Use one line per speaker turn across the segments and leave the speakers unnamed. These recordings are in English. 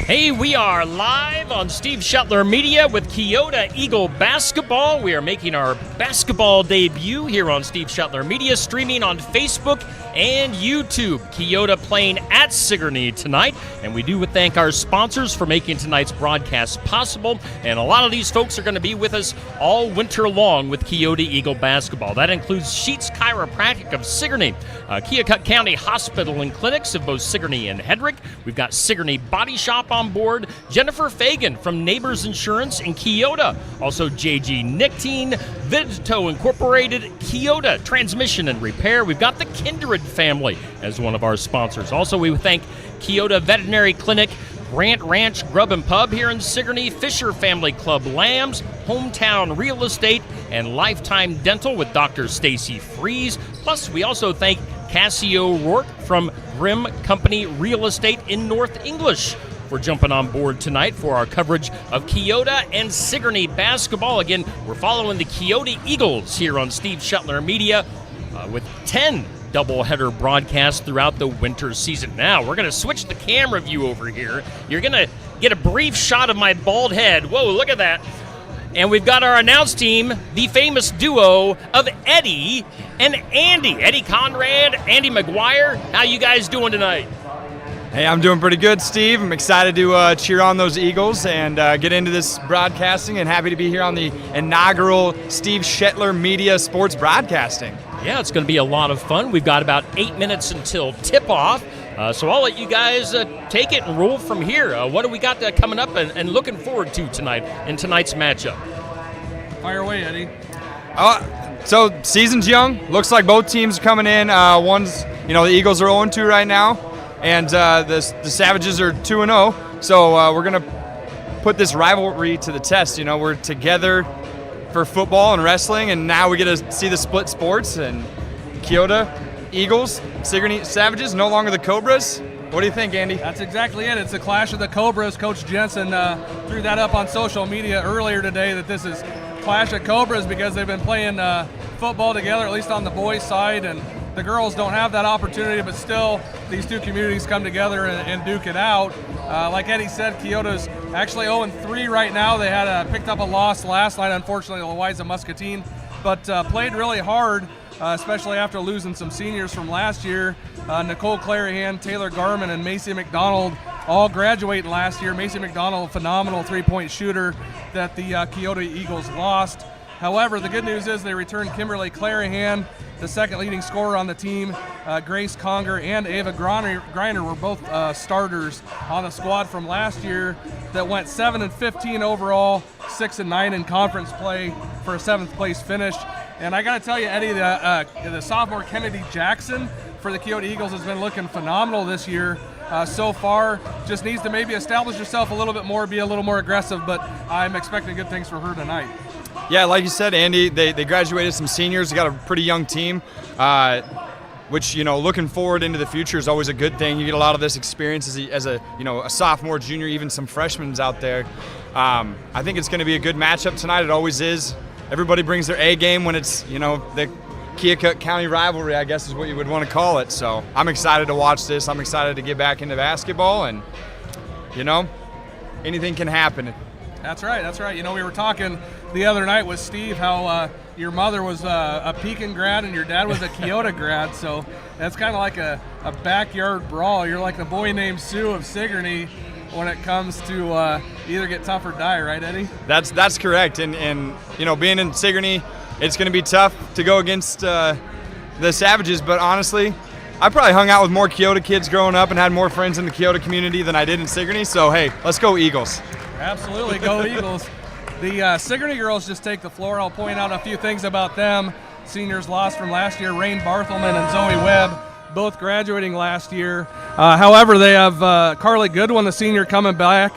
Hey, we are live on Steve Shetler Media with Keota Eagle Basketball. We are making our basketball debut here on Steve Shetler Media, streaming on Facebook and YouTube. Keota playing at Sigourney tonight, and we do thank our sponsors for making tonight's broadcast possible. And a lot of these folks are going to be with us all winter long with Keota Eagle Basketball. That includes Sheets Chiropractic of Sigourney, Keokuk County Hospital and Clinics of both Sigourney and Hedrick. We've got Sigourney Body Shop on board, Jennifer Fagan from Neighbors Insurance in Keota, also JG Nicotine, Vidto Incorporated, Keota Transmission and Repair. We've got the Kindred family as one of our sponsors. Also, we thank Keota Veterinary Clinic, Grant Ranch Grub and Pub here in Sigourney, Fisher Family Club Lambs, Hometown Real Estate, and Lifetime Dental with Dr. Stacy Freeze. Plus, we also thank Cassio Rourke from Grimm Company Real Estate in North English for jumping on board tonight for our coverage of Keota and Sigourney basketball. Again, we're following the Keota Eagles here on Steve Shetler Media with 10 doubleheader broadcasts throughout the winter season. Now, we're going to switch the camera view over here. You're going to get a brief shot of my bald head. Whoa, look at that. And we've got our announce team, the famous duo of Eddie and Andy. Eddie Conrad, Andy McGuire. How you guys doing tonight?
Hey, I'm doing pretty good, Steve. I'm excited to cheer on those Eagles and get into this broadcasting, and happy to be here on the inaugural Steve Shetler Media Sports Broadcasting.
Yeah, it's going to be a lot of fun. We've got about 8 minutes until tip-off, so I'll let you guys take it and roll from here. What do we got coming up and looking forward to tonight in tonight's matchup?
Fire away, Eddie.
So season's young. Looks like both teams are coming in. One's, the Eagles are 0-2 right now, and the Savages are 2-0. So we're going to put this rivalry to the test. We're together for football and wrestling, and now we get to see the split sports. And Keota Eagles, Sigourney Savages, no longer the Cobras. What do you think, Andy?
That's exactly it. It's a clash of the Cobras. Coach Jensen threw that up on social media earlier today, that this is clash of Cobras because they've been playing football together, at least on the boys' side, and the girls don't have that opportunity, but still these two communities come together and duke it out. Like Eddie said, Keota's actually 0-3 right now. They had picked up a loss last night, unfortunately, to Louisa Muscatine, but played really hard, especially after losing some seniors from last year. Nicole Clarahan, Taylor Garman, and Macy McDonald all graduating last year. Macy McDonald, a phenomenal three-point shooter that the Keota Eagles lost. However, the good news is they returned Kimberly Clarahan, the second leading scorer on the team. Grace Conger and Ava Griner were both starters on the squad from last year that went 7-15 overall, 6-9 in conference play for a 7th place finish. And I got to tell you, Eddie, the sophomore Kennedy Jackson for the Keota Eagles has been looking phenomenal this year. So far, just needs to maybe establish herself a little bit more, be a little more aggressive, but I'm expecting good things for her tonight.
Yeah, like you said, Andy, they graduated some seniors. They got a pretty young team, which, looking forward into the future is always a good thing. You get a lot of this experience as a sophomore, junior, even some freshmen out there. I think it's going to be a good matchup tonight. It always is. Everybody brings their A game when it's, the Keokuk County rivalry, I guess is what you would want to call it. So I'm excited to watch this. I'm excited to get back into basketball, and, anything can happen.
That's right. We were talking the other night with Steve how your mother was a Pekin grad and your dad was a Keota grad, so that's kind of like a backyard brawl. You're like the boy named Sue of Sigourney when it comes to either get tough or die, right, Eddie?
That's correct, and being in Sigourney, it's going to be tough to go against the Savages, but honestly, I probably hung out with more Keota kids growing up and had more friends in the Keota community than I did in Sigourney, so hey, let's go Eagles.
Absolutely, go Eagles. The Sigourney girls just take the floor. I'll point out a few things about them. Seniors lost from last year, Rain Barthelman and Zoe Webb, both graduating last year. However, they have Carly Goodwin, the senior, coming back.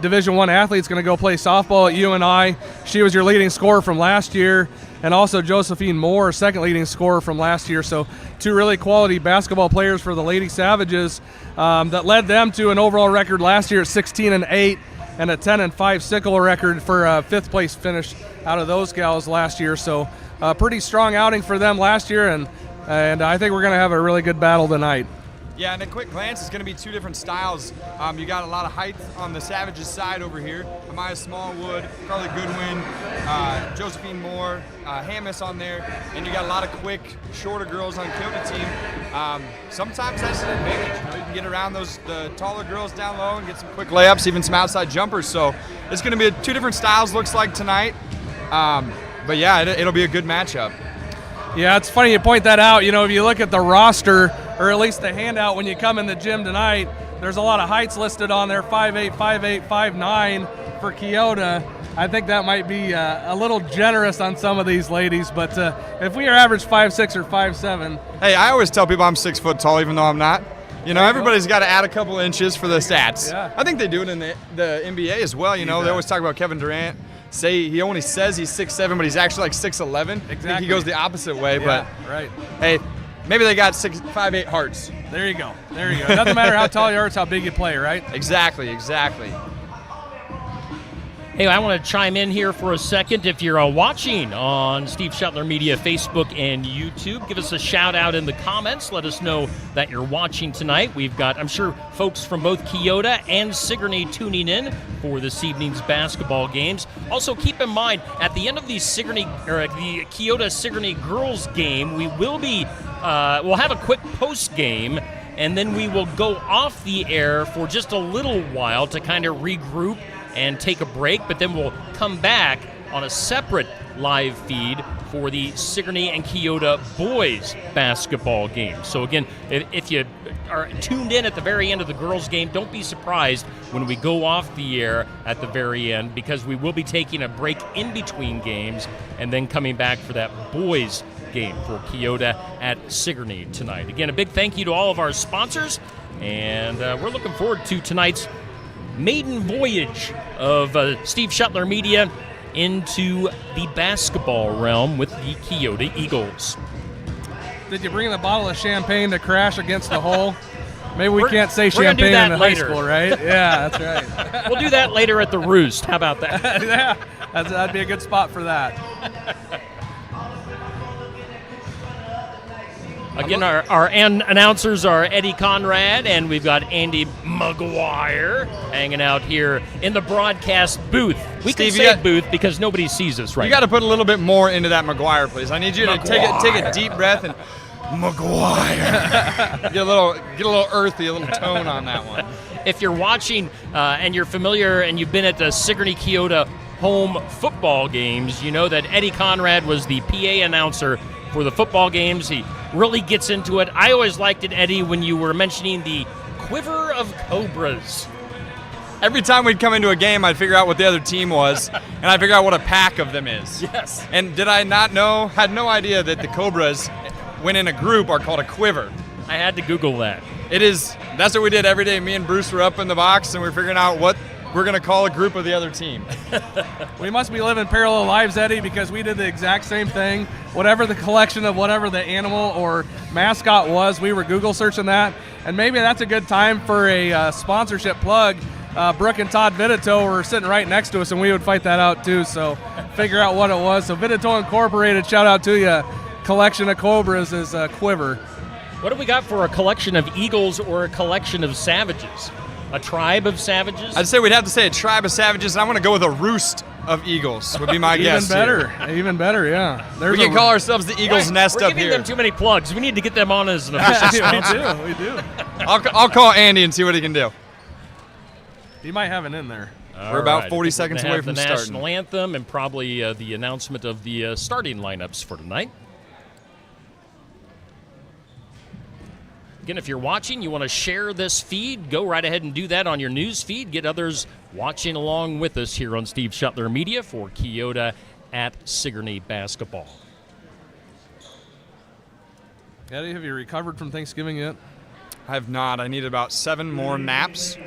Division I athlete's going to go play softball at UNI. She was your leading scorer from last year. And also Josephine Moore, second leading scorer from last year. So two really quality basketball players for the Lady Savages that led them to an overall record last year at 16-8. And a 10-5 Sickle record for a 5th place finish out of those gals last year. So a pretty strong outing for them last year, and I think we're going to have a really good battle tonight.
Yeah, and at quick glance, it's going to be two different styles. You got a lot of height on the Savages side over here. Amaya Smallwood, Carly Goodwin, Josephine Moore, Hammis on there, and you got a lot of quick, shorter girls on Keota team. Sometimes that's an advantage. You can get around the taller girls down low and get some quick layups, even some outside jumpers. So it's going to be two different styles, looks like, tonight. But yeah, it'll be a good matchup.
Yeah, it's funny you point that out. You know, if you look at the roster, or at least the handout when you come in the gym tonight, there's a lot of heights listed on there, 5'8", 5'8", 5'9" for Keota. I think that might be a little generous on some of these ladies, but if we are average 5'6" or 5'7".
Hey, I always tell people I'm 6 foot tall, even though I'm not. You know, everybody's got to add a couple inches for the stats.
Yeah.
I think they do it in the NBA as well. You know, they always talk about Kevin Durant. He only says he's 6'7", but he's actually like 6'11".
Exactly.
I think he goes the opposite way,
Yeah,
but
right.
Hey, maybe they got 5'8" hearts.
There you go. There you go. It doesn't matter how tall you are, it's how big you play, right?
Exactly.
Hey, I want to chime in here for a second. If you're watching on Steve Shuttler Media Facebook and YouTube, give us a shout out in the comments. Let us know that you're watching tonight. We've got, I'm sure, folks from both Keota and Sigourney tuning in for this evening's basketball games. Also, keep in mind, at the end of the Keota Sigourney girls game, we will be we'll have a quick post game, and then we will go off the air for just a little while to kind of regroup and take a break, but then we'll come back on a separate live feed for the Sigourney and Keota boys basketball game. So again, if you are tuned in at the very end of the girls game, don't be surprised when we go off the air at the very end, because we will be taking a break in between games and then coming back for that boys game for Keota at Sigourney tonight. Again, a big thank you to all of our sponsors, and we're looking forward to tonight's maiden voyage of Steve Shuttler Media into the basketball realm with the Keota Eagles.
Did you bring the bottle of champagne to crash against the hole? Maybe we can't say champagne in high school, right? Yeah, that's right.
We'll do that later at the Roost. How about that?
Yeah, that'd be a good spot for that.
Again, our announcers are Eddie Conrad, and we've got Andy McGuire hanging out here in the broadcast booth. We can say booth because nobody sees us right now.
You got to put a little bit more into that McGuire, please. I need you to take a deep breath and McGuire. get a little earthy, a little tone on that one.
If you're watching and you're familiar and you've been at the Sigourney Keota home football games, you know that Eddie Conrad was the PA announcer for the football games. He really gets into it. I always liked it, Eddie, when you were mentioning the quiver of cobras.
Every time we'd come into a game, I'd figure out what the other team was, and I'd figure out what a pack of them is.
Yes.
And did I not know, had no idea that the cobras, when in a group, are called a quiver.
I had to Google that.
That's what we did every day. Me and Bruce were up in the box, and we were figuring out what we're going to call a group of the other team.
We must be living parallel lives, Eddie, because we did the exact same thing. Whatever the collection of whatever the animal or mascot was, we were Google searching that. And maybe that's a good time for a sponsorship plug. Brooke and Todd Vidito were sitting right next to us, and we would fight that out too, so figure out what it was. So Vidito Incorporated, shout out to you. Collection of cobras is a quiver.
What do we got for a collection of eagles or a collection of savages? A tribe of savages?
I'd say we'd have to say a tribe of savages, and I'm going to go with a roost of eagles would be my guess.
Even better, yeah.
We can call ourselves the Eagles Nest up here.
We're giving them too many plugs. We need to get them on as an official sponsor.
We do.
I'll call Andy and see what he can do.
He might have it in there.
We're about 40 seconds away from starting.
The national anthem and probably the announcement of the starting lineups for tonight. Again, if you're watching, you want to share this feed, go right ahead and do that on your news feed. Get others watching along with us here on Steve Shuttler Media for Keota at Sigourney basketball.
Eddie, have you recovered from Thanksgiving yet?
I have not. I need about 7 more naps.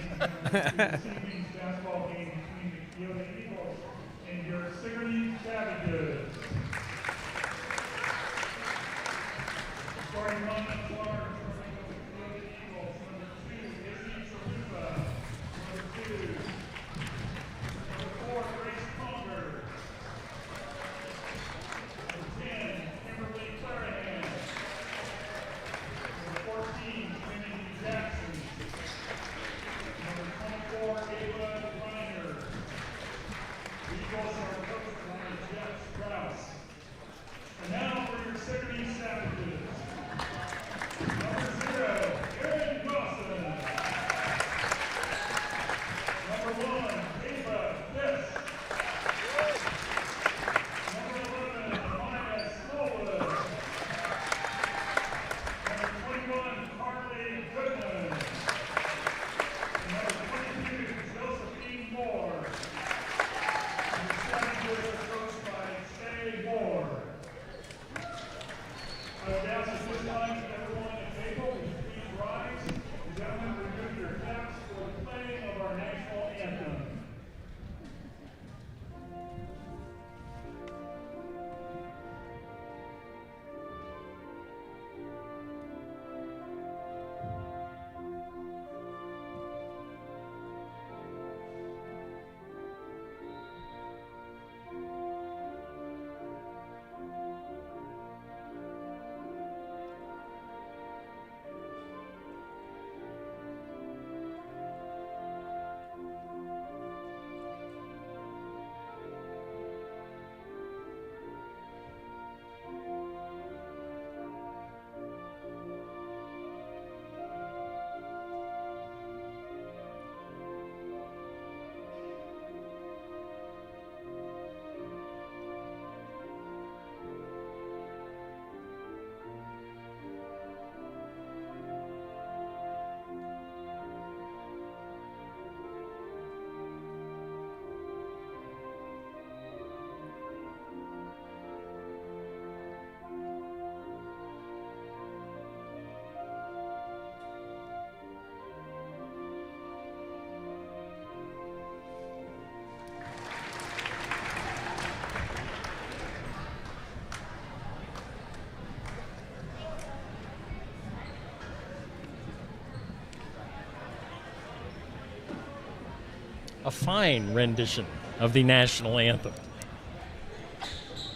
a fine rendition of the national anthem.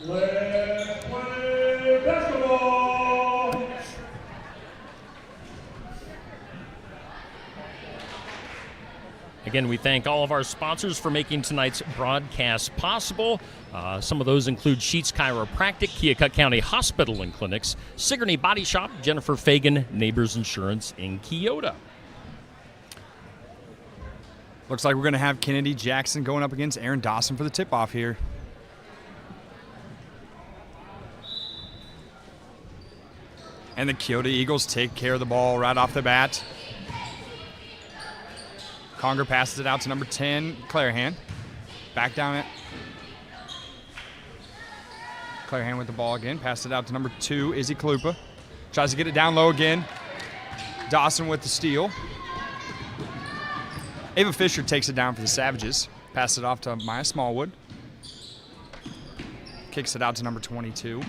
Let's play basketball!
Again, we thank all of our sponsors for making tonight's broadcast possible. Some of those include Sheets Chiropractic, Keokuk County Hospital and Clinics, Sigourney Body Shop, Jennifer Fagan, Neighbors Insurance in Keota.
Looks like we're going to have Kennedy Jackson going up against Aaron Dawson for the tip-off here. And the Keota Eagles take care of the ball right off the bat. Conger passes it out to number 10, Clarahan. Back down it. Clarahan with the ball again. Passes it out to number 2, Izzy Kalupa. Tries to get it down low again. Dawson with the steal. Ava Fisher takes it down for the Savages. Passes it off to Maya Smallwood. Kicks it out to number 22.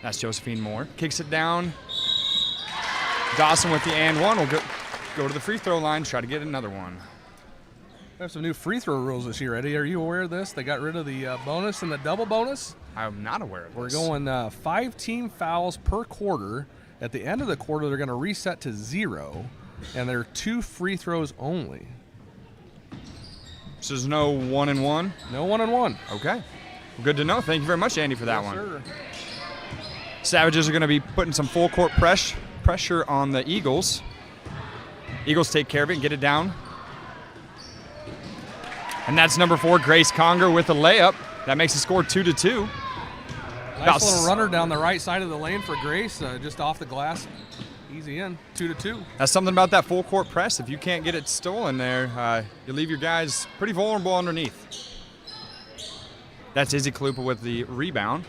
That's Josephine Moore. Kicks it down. Dawson with the and one will go to the free throw line, try to get another one.
We have some new free throw rules this year, Eddie. Are you aware of this? They got rid of the bonus and the double bonus.
I'm not aware of this.
We're going 5 team fouls per quarter. At the end of the quarter, they're going to reset to 0, and there are 2 free throws only.
So there's no 1-and-1?
No 1-and-1.
Okay. Well, good to know. Thank you very much, Andy, for that
Yes,
one.
sir.
Savages are going to be putting some full court pressure on the Eagles. Eagles take care of it and get it down. And that's number 4, Grace Conger with a layup. That makes the score 2-2.
Nice little runner down the right side of the lane for Grace, just off the glass. Easy in, 2-2.
That's something about that full court press. If you can't get it stolen there, you leave your guys pretty vulnerable underneath. That's Izzy Kalupa with the rebound.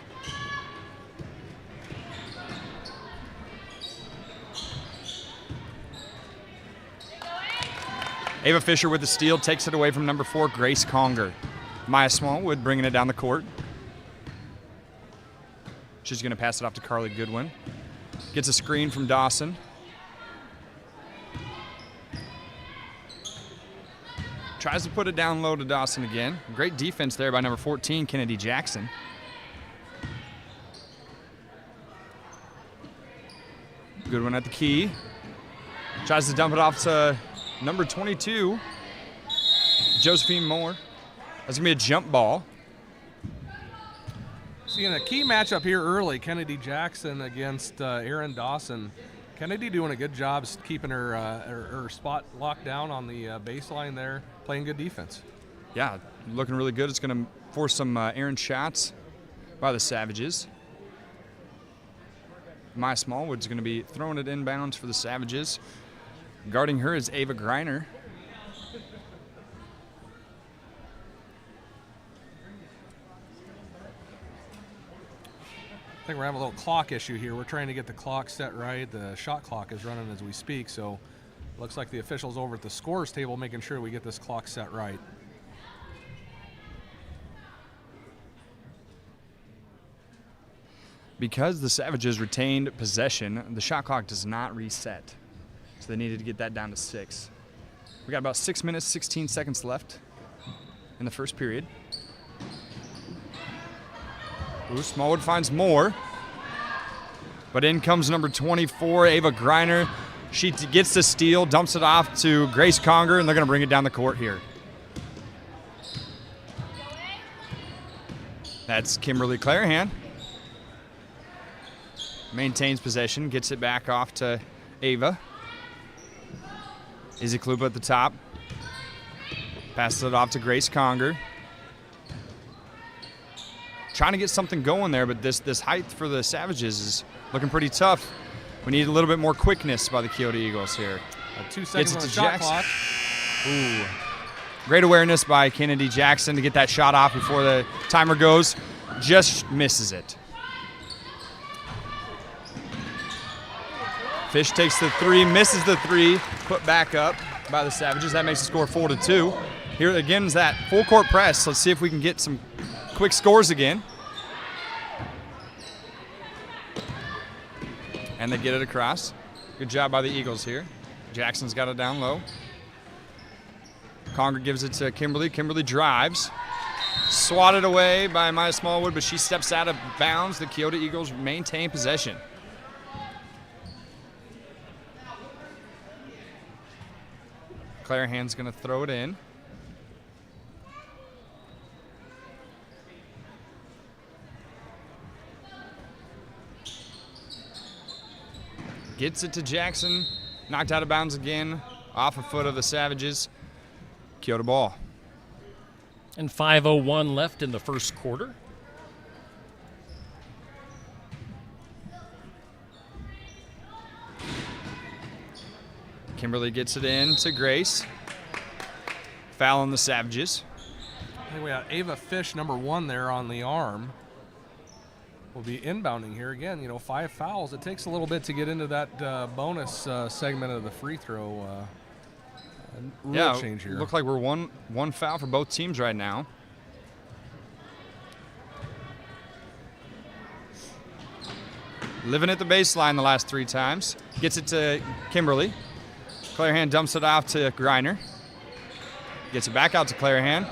Ava Fisher with the steal, takes it away from number 4, Grace Conger. Maya Smallwood bringing it down the court. She's going to pass it off to Carly Goodwin. Gets a screen from Dawson. Tries to put it down low to Dawson again. Great defense there by number 14, Kennedy Jackson. Goodwin at the key. Tries to dump it off to number 22, Josephine Moore. That's going to be a jump ball.
Seeing a key matchup here early, Kennedy Jackson against Aaron Dawson. Kennedy doing a good job keeping her spot locked down on the baseline there, playing good defense.
Yeah, looking really good. It's going to force some errant shots by the Savages. Maya Smallwood's going to be throwing it inbounds for the Savages. Guarding her is Ava Greiner.
I think we're having a little clock issue here. We're trying to get the clock set right. The shot clock is running as we speak, so looks like the officials over at the scores table making sure we get this clock set right.
Because the Savages retained possession, the shot clock does not reset. So they needed to get that down to 6. We got about 6 minutes, 16 seconds left in the first period. Ooh, Smallwood finds more. But in comes number 24, Ava Greiner. She gets the steal, dumps it off to Grace Conger, and they're going to bring it down the court here. That's Kimberly Clarahan. Maintains possession, gets it back off to Ava. Izzy Kalupa at the top. Passes it off to Grace Conger. Trying to get something going there, but this height for the Savages is looking pretty tough. We need a little bit more quickness by the Keota Eagles here.
2 seconds on the shot clock.
Ooh. Great awareness by Kennedy Jackson to get that shot off before the timer goes. Just misses it. Fish takes the 3, misses the 3, put back up by the Savages. That makes the score 4-2. Here again is that full court press. Let's see if we can get some quick scores again. And they get it across. Good job by the Eagles here. Jackson's got it down low. Conger gives it to Kimberly. Kimberly drives. Swatted away by Maya Smallwood, but she steps out of bounds. The Keota Eagles maintain possession. Clarahan's going to throw it in. Gets it to Jackson. Knocked out of bounds again. Off a foot of the Savages. Keota ball.
And 5:01 left in the first quarter.
Kimberly gets it in to Grace. Foul on the Savages.
I think we got Ava Fish, number 1 there on the arm. We'll be inbounding here again. 5 fouls. It takes a little bit to get into that bonus segment of the free throw. Rule change here.
Look like we're one foul for both teams right now. Living at the baseline the last 3 times. Gets it to Kimberly. Clarahan dumps it off to Greiner. Gets it back out to Clarahan.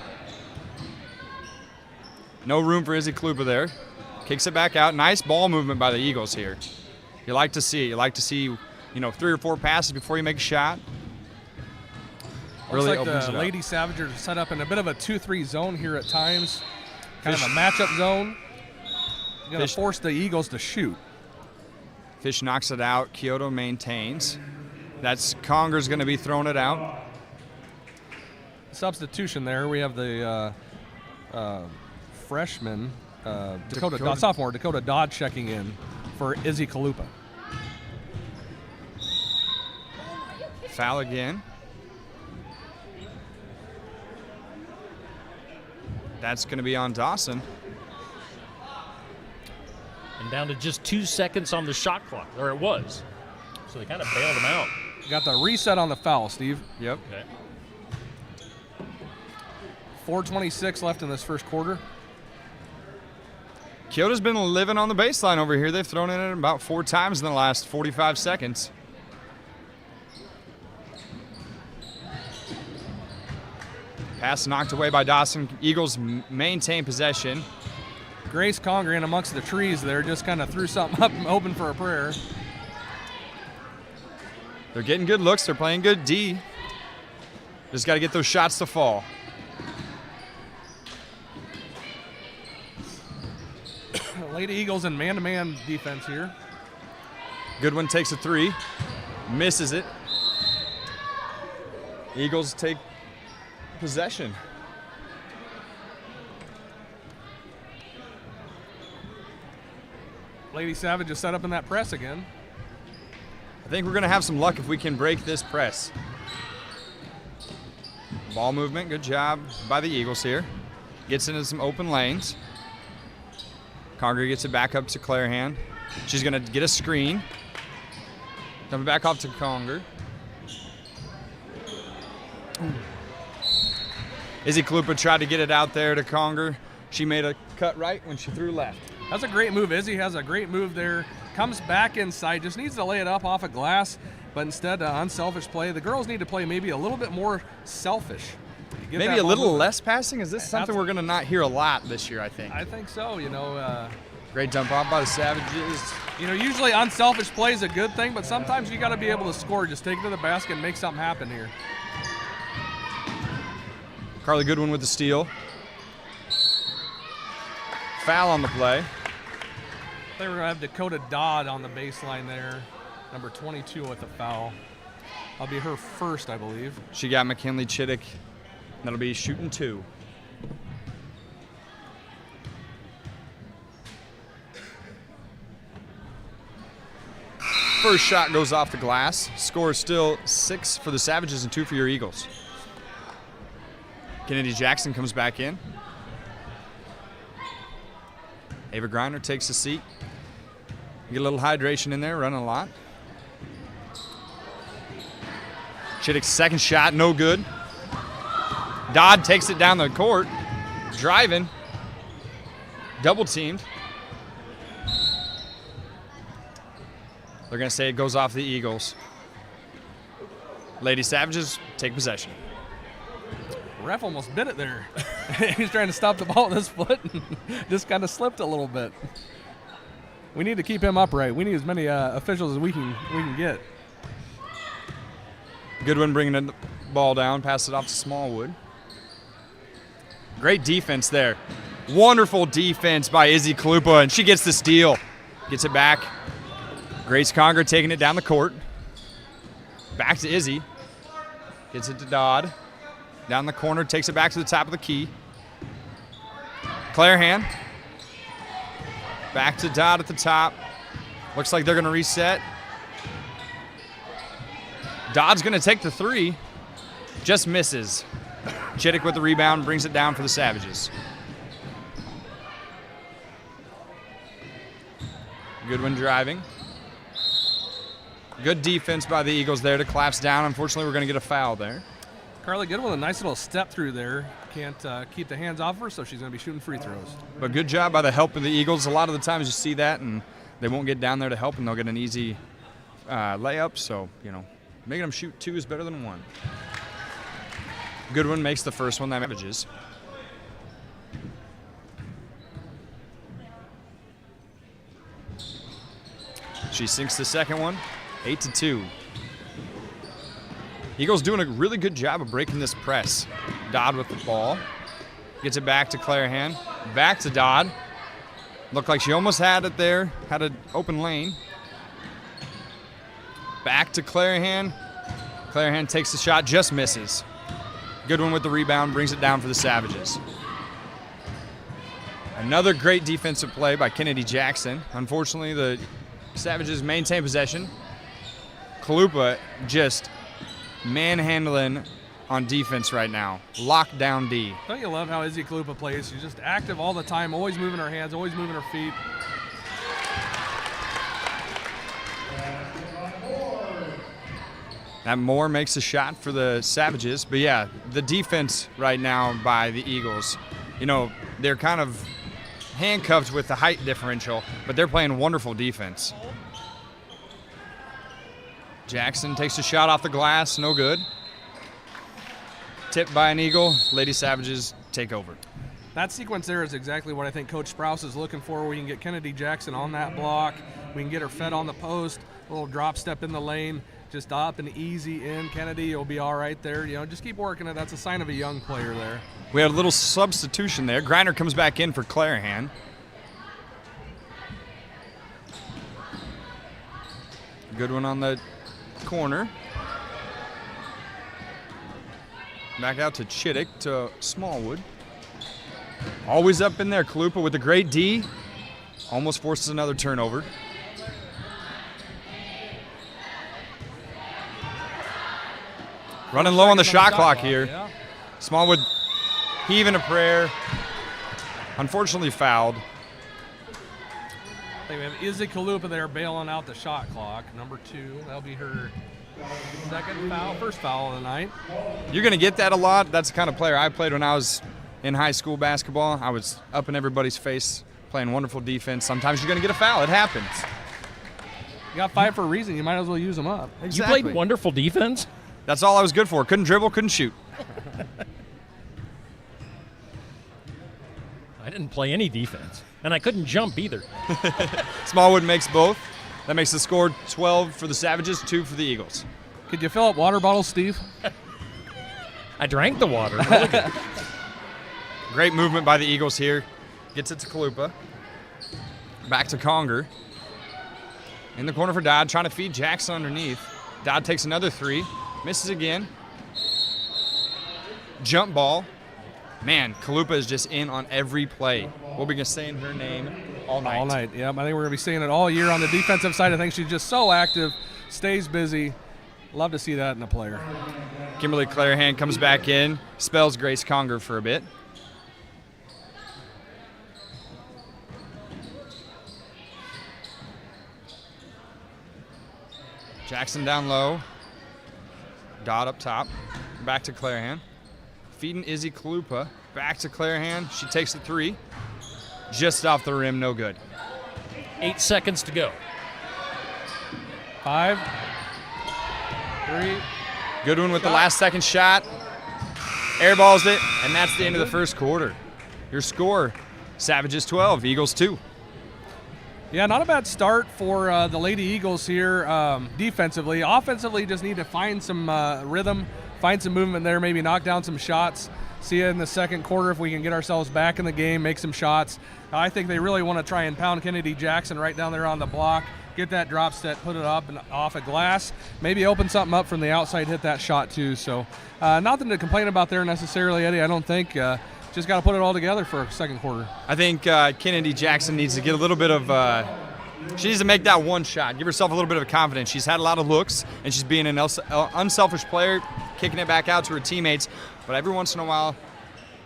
No room for Izzy Klupa there. Kicks it back out. Nice ball movement by the Eagles here. You like to see it. You like to see, 3 or 4 passes before you make a shot. Really
Looks like
opens
the
it up.
Lady Savagers are set up in a bit of a 2-3 zone here at times. Kind of a matchup zone. Going to force the Eagles to shoot.
Fish knocks it out. Keota maintains. That's Conger's going to be throwing it out.
Substitution there. We have the freshman, sophomore Dakota Dodd checking in for Izzy Kalupa.
Foul again. That's going to be on Dawson.
And down to just 2 seconds on the shot clock, or it was. So they kind of bailed him out.
Got the reset on the foul, Steve.
Yep.
Okay.
4:26 left in this first quarter.
Keota's been living on the baseline over here. They've thrown it in about 4 times in the last 45 seconds. Pass knocked away by Dawson. Eagles maintain possession.
Grace Conger in amongst the trees there just kind of threw something up and hoping for a prayer.
They're getting good looks. They're playing good D. Just got to get those shots to fall.
Lady Eagles in man-to-man defense here.
Goodwin takes a 3. Misses it. Eagles take possession.
Lady Savage is set up in that press again.
I think we're going to have some luck if we can break this press. Ball movement, good job by the Eagles here. Gets into some open lanes. Conger gets it back up to Clarahan. She's going to get a screen. Coming back off to Conger. Izzy Kalupa tried to get it out there to Conger. She made a cut right when she threw left.
That's a great move. Izzy has a great move there. Comes back inside, just needs to lay it up off a glass, but instead unselfish play. The girls need to play maybe a little bit more selfish.
Maybe a little less passing? Is this something we're going to not hear a lot this year, I think?
I think so,
Great dump off by the Savages.
Usually unselfish play is a good thing, but sometimes you got to be able to score. Just take it to the basket and make something happen here.
Carly Goodwin with the steal. Foul on the play.
They were going to have Dakota Dodd on the baseline there, number 22 with a foul. That'll be her first, I believe.
She got McKinley Chittick. That'll be shooting 2. First shot goes off the glass. Score is still 6 for the Savages and 2 for your Eagles. Kennedy Jackson comes back in. Ava Greiner takes a seat. Get a little hydration in there, running a lot. Chittick's second shot, no good. Dodd takes it down the court, driving, double teamed. They're going to say it goes off the Eagles. Lady Savages take possession.
Ref almost bit it there. He's trying to stop the ball with his foot and just kind of slipped a little bit. We need to keep him upright. We need as many officials as we can get.
Goodwin bringing the ball down, pass it off to Smallwood. Great defense there. Wonderful defense by Izzy Kalupa, and she gets the steal. Gets it back. Grace Conger taking it down the court. Back to Izzy. Gets it to Dodd. Down the corner, takes it back to the top of the key. Clarahan. Back to Dodd at the top. Looks like they're going to reset. Dodd's going to take the three. Just misses. Chittick with the rebound, brings it down for the Savages. Goodwin driving. Good defense by the Eagles there to collapse down. Unfortunately, we're going to get a foul there.
Carly Goodwin, a nice little step through there. Can't keep the hands off her, so she's going to be shooting free throws.
But good job by the help of the Eagles. A lot of the times you see that, and they won't get down there to help, and they'll get an easy layup. So, making them shoot two is better than one. Goodwin makes the first one. That averages. She sinks the second one. 8-2. Eagles doing a really good job of breaking this press. Dodd with the ball. Gets it back to Clarahan. Back to Dodd. Looked like she almost had it there. Had an open lane. Back to Clarahan. Clarahan takes the shot, just misses. Goodwin with the rebound, brings it down for the Savages. Another great defensive play by Kennedy Jackson. Unfortunately, the Savages maintain possession. Kalupa just manhandling on defense right now. Lockdown D.
Don't you love how Izzy Kalupa plays? She's just active all the time, always moving her hands, always moving her feet.
That Moore makes a shot for the Savages. But yeah, the defense right now by the Eagles, they're kind of handcuffed with the height differential, but they're playing wonderful defense. Jackson takes a shot off the glass, no good. Tipped by an Eagle. Lady Savages take over.
That sequence there is exactly what I think Coach Sprouse is looking for. We can get Kennedy Jackson on that block. We can get her fed on the post, a little drop step in the lane, just up and easy in. Kennedy, you'll be all right there. Just keep working it. That's a sign of a young player there.
We had a little substitution there. Griner comes back in for Clarahan. Good one on the corner. Back out to Chittick to Smallwood. Always up in there. Kalupa with a great D. Almost forces another turnover. Running low on the shot clock here.
Yeah.
Smallwood heaving a prayer. Unfortunately fouled.
I think we have Izzy Kalupa there bailing out the shot clock. Number 2. That'll be her first foul of the night.
You're going to get that a lot. That's the kind of player I played when I was in high school basketball. I was up in everybody's face playing wonderful defense. Sometimes you're going to get a foul. It happens.
You got 5 for a reason. You might as well use them up.
Exactly. You played wonderful defense?
That's all I was good for. Couldn't dribble, couldn't shoot.
I didn't play any defense, and I couldn't jump either.
Smallwood makes both. That makes the score 12 for the Savages, 2 for the Eagles.
Could you fill up water bottles, Steve?
I drank the water. Really good.
Great movement by the Eagles here. Gets it to Kalupa. Back to Conger. In the corner for Dodd, trying to feed Jackson underneath. Dodd takes another 3. Misses again. Jump ball. Man, Kalupa is just in on every play. We'll be saying her name all night.
All night, yeah. I think we're going to be seeing it all year on the defensive side. I think she's just so active, stays busy. Love to see that in a player.
Kimberly Clarahan comes back in, spells Grace Conger for a bit. Jackson down low. Dodd up top. Back to Clarahan. Feeding Izzy Kalupa. Back to Clarahan. She takes the 3. Just off the rim, no good.
8 seconds to go.
5, 3.
Good one with the last second shot. airballs it, and that's the end of the first quarter. Your score, Savages 12, Eagles 2.
Yeah, not a bad start for the Lady Eagles here defensively. Offensively, just need to find some rhythm, find some movement there, maybe knock down some shots. See you in the second quarter if we can get ourselves back in the game, make some shots. I think they really want to try and pound Kennedy Jackson right down there on the block, get that drop step, put it up and off a glass, maybe open something up from the outside, hit that shot too. So nothing to complain about there necessarily, Eddie. I don't think. Just got to put it all together for a second quarter.
I think Kennedy Jackson needs to get a little bit of she needs to make that one shot, give herself a little bit of confidence. She's had a lot of looks, and she's being an unselfish player, kicking it back out to her teammates. But every once in a while,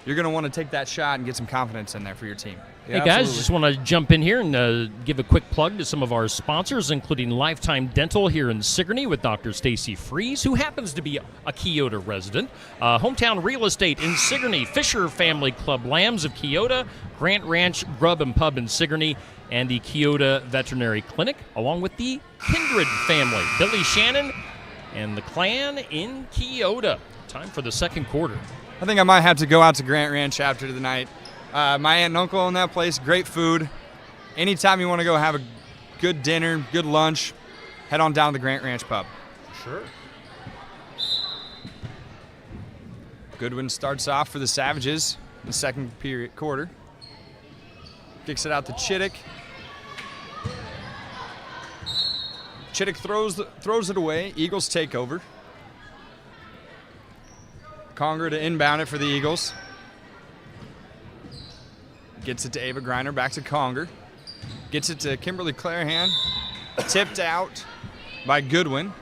you're going to want to take that shot and get some confidence in there for your team.
Hey, guys, just want to jump in here and give a quick plug to some of our sponsors, including Lifetime Dental here in Sigourney with Dr. Stacy Fries, who happens to be a Keota resident. Hometown Real Estate in Sigourney, Fisher Family Club Lambs of Keota, Grant Ranch Grub and Pub in Sigourney, and the Keota Veterinary Clinic, along with the Kindred family, Billy Shannon and the clan in Keota. Time for the second quarter.
I think I might have to go out to Grant Ranch after the night. My aunt and uncle own that place, great food. Anytime you want to go have a good dinner, good lunch, head on down to the Grant Ranch Pub.
Sure.
Goodwin starts off for the Savages in the second quarter. Kicks it out to Chittick. Chittick throws it away. Eagles take over. Conger to inbound it for the Eagles. Gets it to Ava Griner, back to Conger. Gets it to Kimberly Clarahan. Tipped out by Goodwin.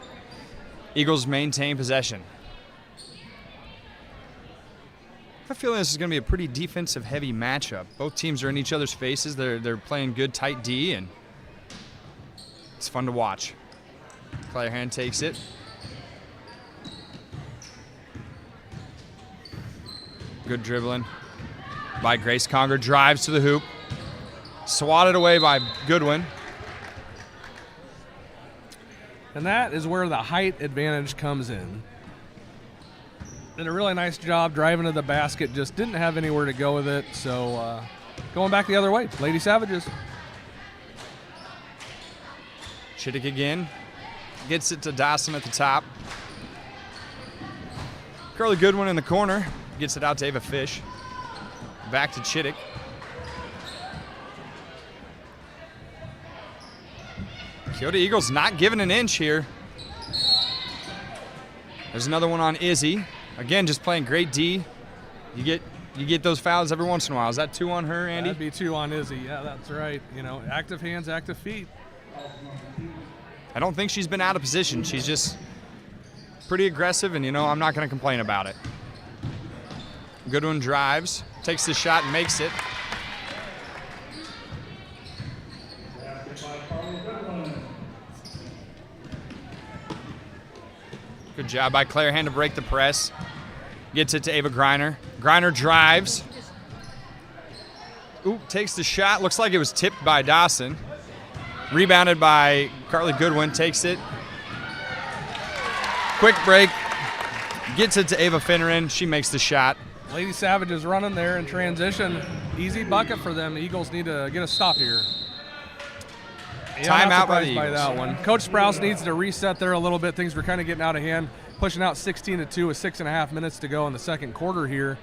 Eagles maintain possession. I have a feeling this is going to be a pretty defensive-heavy matchup. Both teams are in each other's faces. They're playing good, tight D, and it's fun to watch. Clarahan takes it. Good dribbling by Grace Conger. Drives to the hoop. Swatted away by Goodwin.
And that is where the height advantage comes in. Did a really nice job driving to the basket. Just didn't have anywhere to go with it. So going back the other way. Lady Savages.
Chittick again. Gets it to Dawson at the top. Carly Goodwin in the corner. Gets it out to Ava Fish. Back to Chittick. Keota Eagles not giving an inch here. There's another one on Izzy. Again, just playing great D. You get those fouls every once in a while. Is that 2 on her, Andy?
That'd be 2 on Izzy. Yeah, that's right. You know, active hands, active feet.
I don't think she's been out of position. She's just pretty aggressive, and, I'm not going to complain about it. Goodwin drives, takes the shot, and makes it. Good job by Clarahan to break the press. Gets it to Ava Griner. Griner drives. Oop, takes the shot. Looks like it was tipped by Dawson. Rebounded by Carly Goodwin. Takes it. Quick break. Gets it to Ava Finneran. She makes the shot.
Lady Savages running there in transition. Easy bucket for them. Eagles need to get a stop here.
Timeout by the Eagles.
By that one. Coach Sprouse needs to reset there a little bit. Things were kind of getting out of hand. Pushing out 16-2 with 6.5 minutes to go in the second quarter here.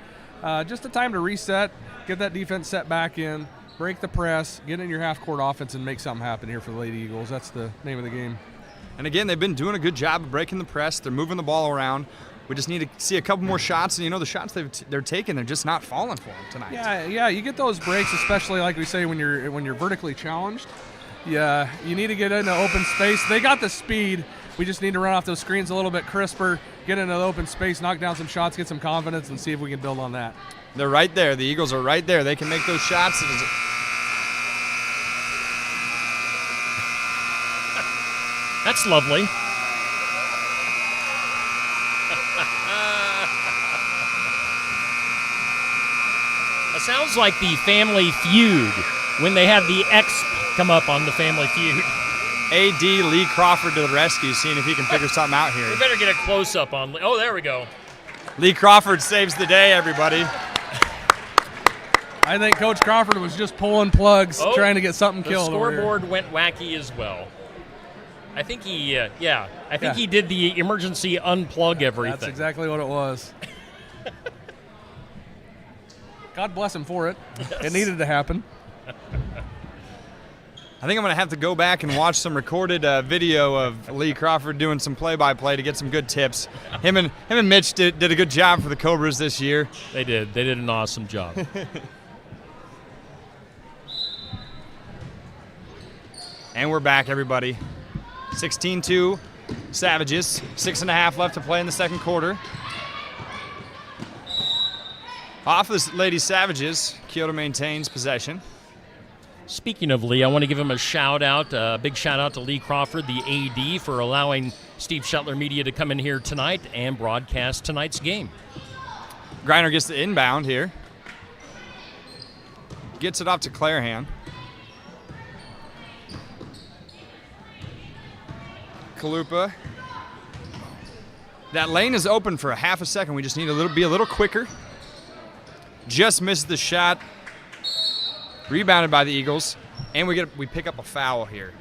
Just a time to reset, get that defense set back in, break the press, get in your half-court offense, and make something happen here for the Lady Eagles. That's the name of the game.
And again, they've been doing a good job of breaking the press. They're moving the ball around. We just need to see a couple more shots, and the shots they're taking, they're just not falling for them tonight.
Yeah, you get those breaks, especially like we say when you're vertically challenged. Yeah, you need to get into open space. They got the speed. We just need to run off those screens a little bit crisper, get into the open space, knock down some shots, get some confidence, and see if we can build on that.
They're right there. The Eagles are right there. They can make those shots.
That's lovely. It sounds like the Family Feud when they have the X come up on the Family Feud.
A.D. Lee Crawford to the rescue, seeing if he can figure something out here.
We better get a close-up on. Oh, there we go.
Lee Crawford saves the day, everybody.
I think Coach Crawford was just pulling plugs,
Oh,
trying to get something
The
killed over here.
scoreboard went wacky as well. I think he, I think he did the emergency unplug everything.
That's exactly what it was. God bless him for it.
Yes.
It needed to happen.
I think I'm going to have to go back and watch some recorded video of Lee Crawford doing some play-by-play to get some good tips. Him and Mitch did a good job for the Cobras this year.
They did. They did an awesome job.
And we're back, everybody. 16-2, Savages. 6.5 left to play in the second quarter. Off the Lady Savages, Keota maintains possession.
Speaking of Lee, I want to give him a shout out, a big shout out to Lee Crawford, the AD, for allowing Steve Shuttler Media to come in here tonight and broadcast tonight's game.
Griner gets the inbound here. Gets it off to Clarahan. Kalupa. That lane is open for a half a second. We just need to be a little quicker. Just missed the shot. Rebounded by the Eagles. And we pick up a foul here.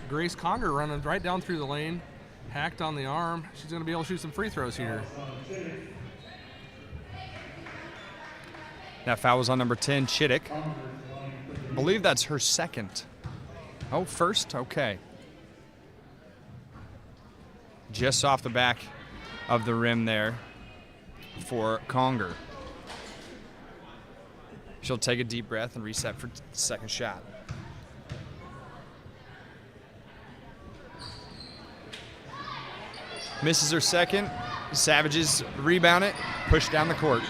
Grace Conger running right down through the lane, hacked on the arm. She's going to be able to shoot some free throws here.
That foul was on number 10, Chittick. I believe that's her second. Oh, first? Okay. Just off the back of the rim there for Conger. She'll take a deep breath and reset for the second shot. Misses her second. Savages rebound it, push down the court.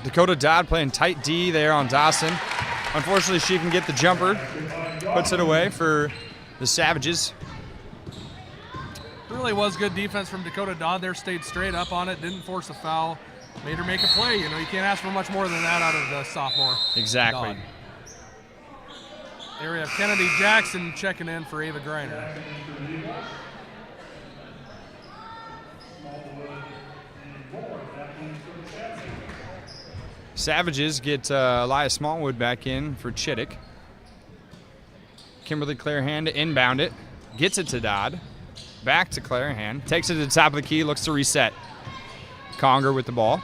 Dakota Dodd playing tight D there on Dawson. Unfortunately, she can get the jumper. Puts it away for the Savages.
Really was good defense from Dakota Dodd there. Stayed straight up on it, didn't force a foul. Made her make a play. You know, you can't ask for much more than that out of the sophomore.
Exactly.
Dodd. There we have Kennedy Jackson checking in for Ava Griner.
Savages get Elias Smallwood back in for Chittick. Kimberly Clarahan to inbound it. Gets it to Dodd. Back to Clarahan. Takes it to the top of the key. Looks to reset. Conger with the ball.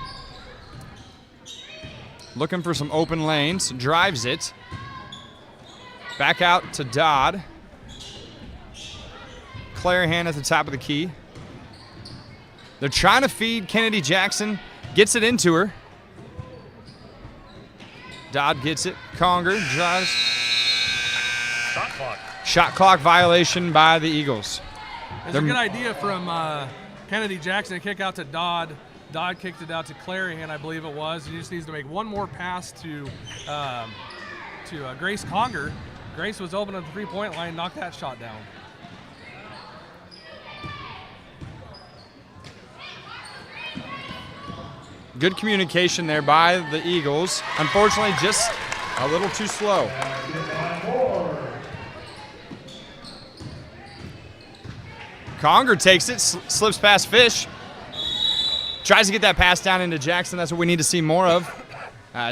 Looking for some open lanes. Drives it. Back out to Dodd. Clarahan at the top of the key. They're trying to feed Kennedy Jackson. Gets it into her. Dodd gets it. Conger drives.
Shot clock.
Shot clock violation by the Eagles.
It's a good idea from Kennedy Jackson to kick out to Dodd. Dodd kicked it out to Clarion, I believe it was. He just needs to make one more pass to Grace Conger. Grace was open at the three-point line, knocked that shot down.
Good communication there by the Eagles. Unfortunately, just a little too slow. Conger takes it, slips past Fish. Tries to get that pass down into Jackson. That's what we need to see more of.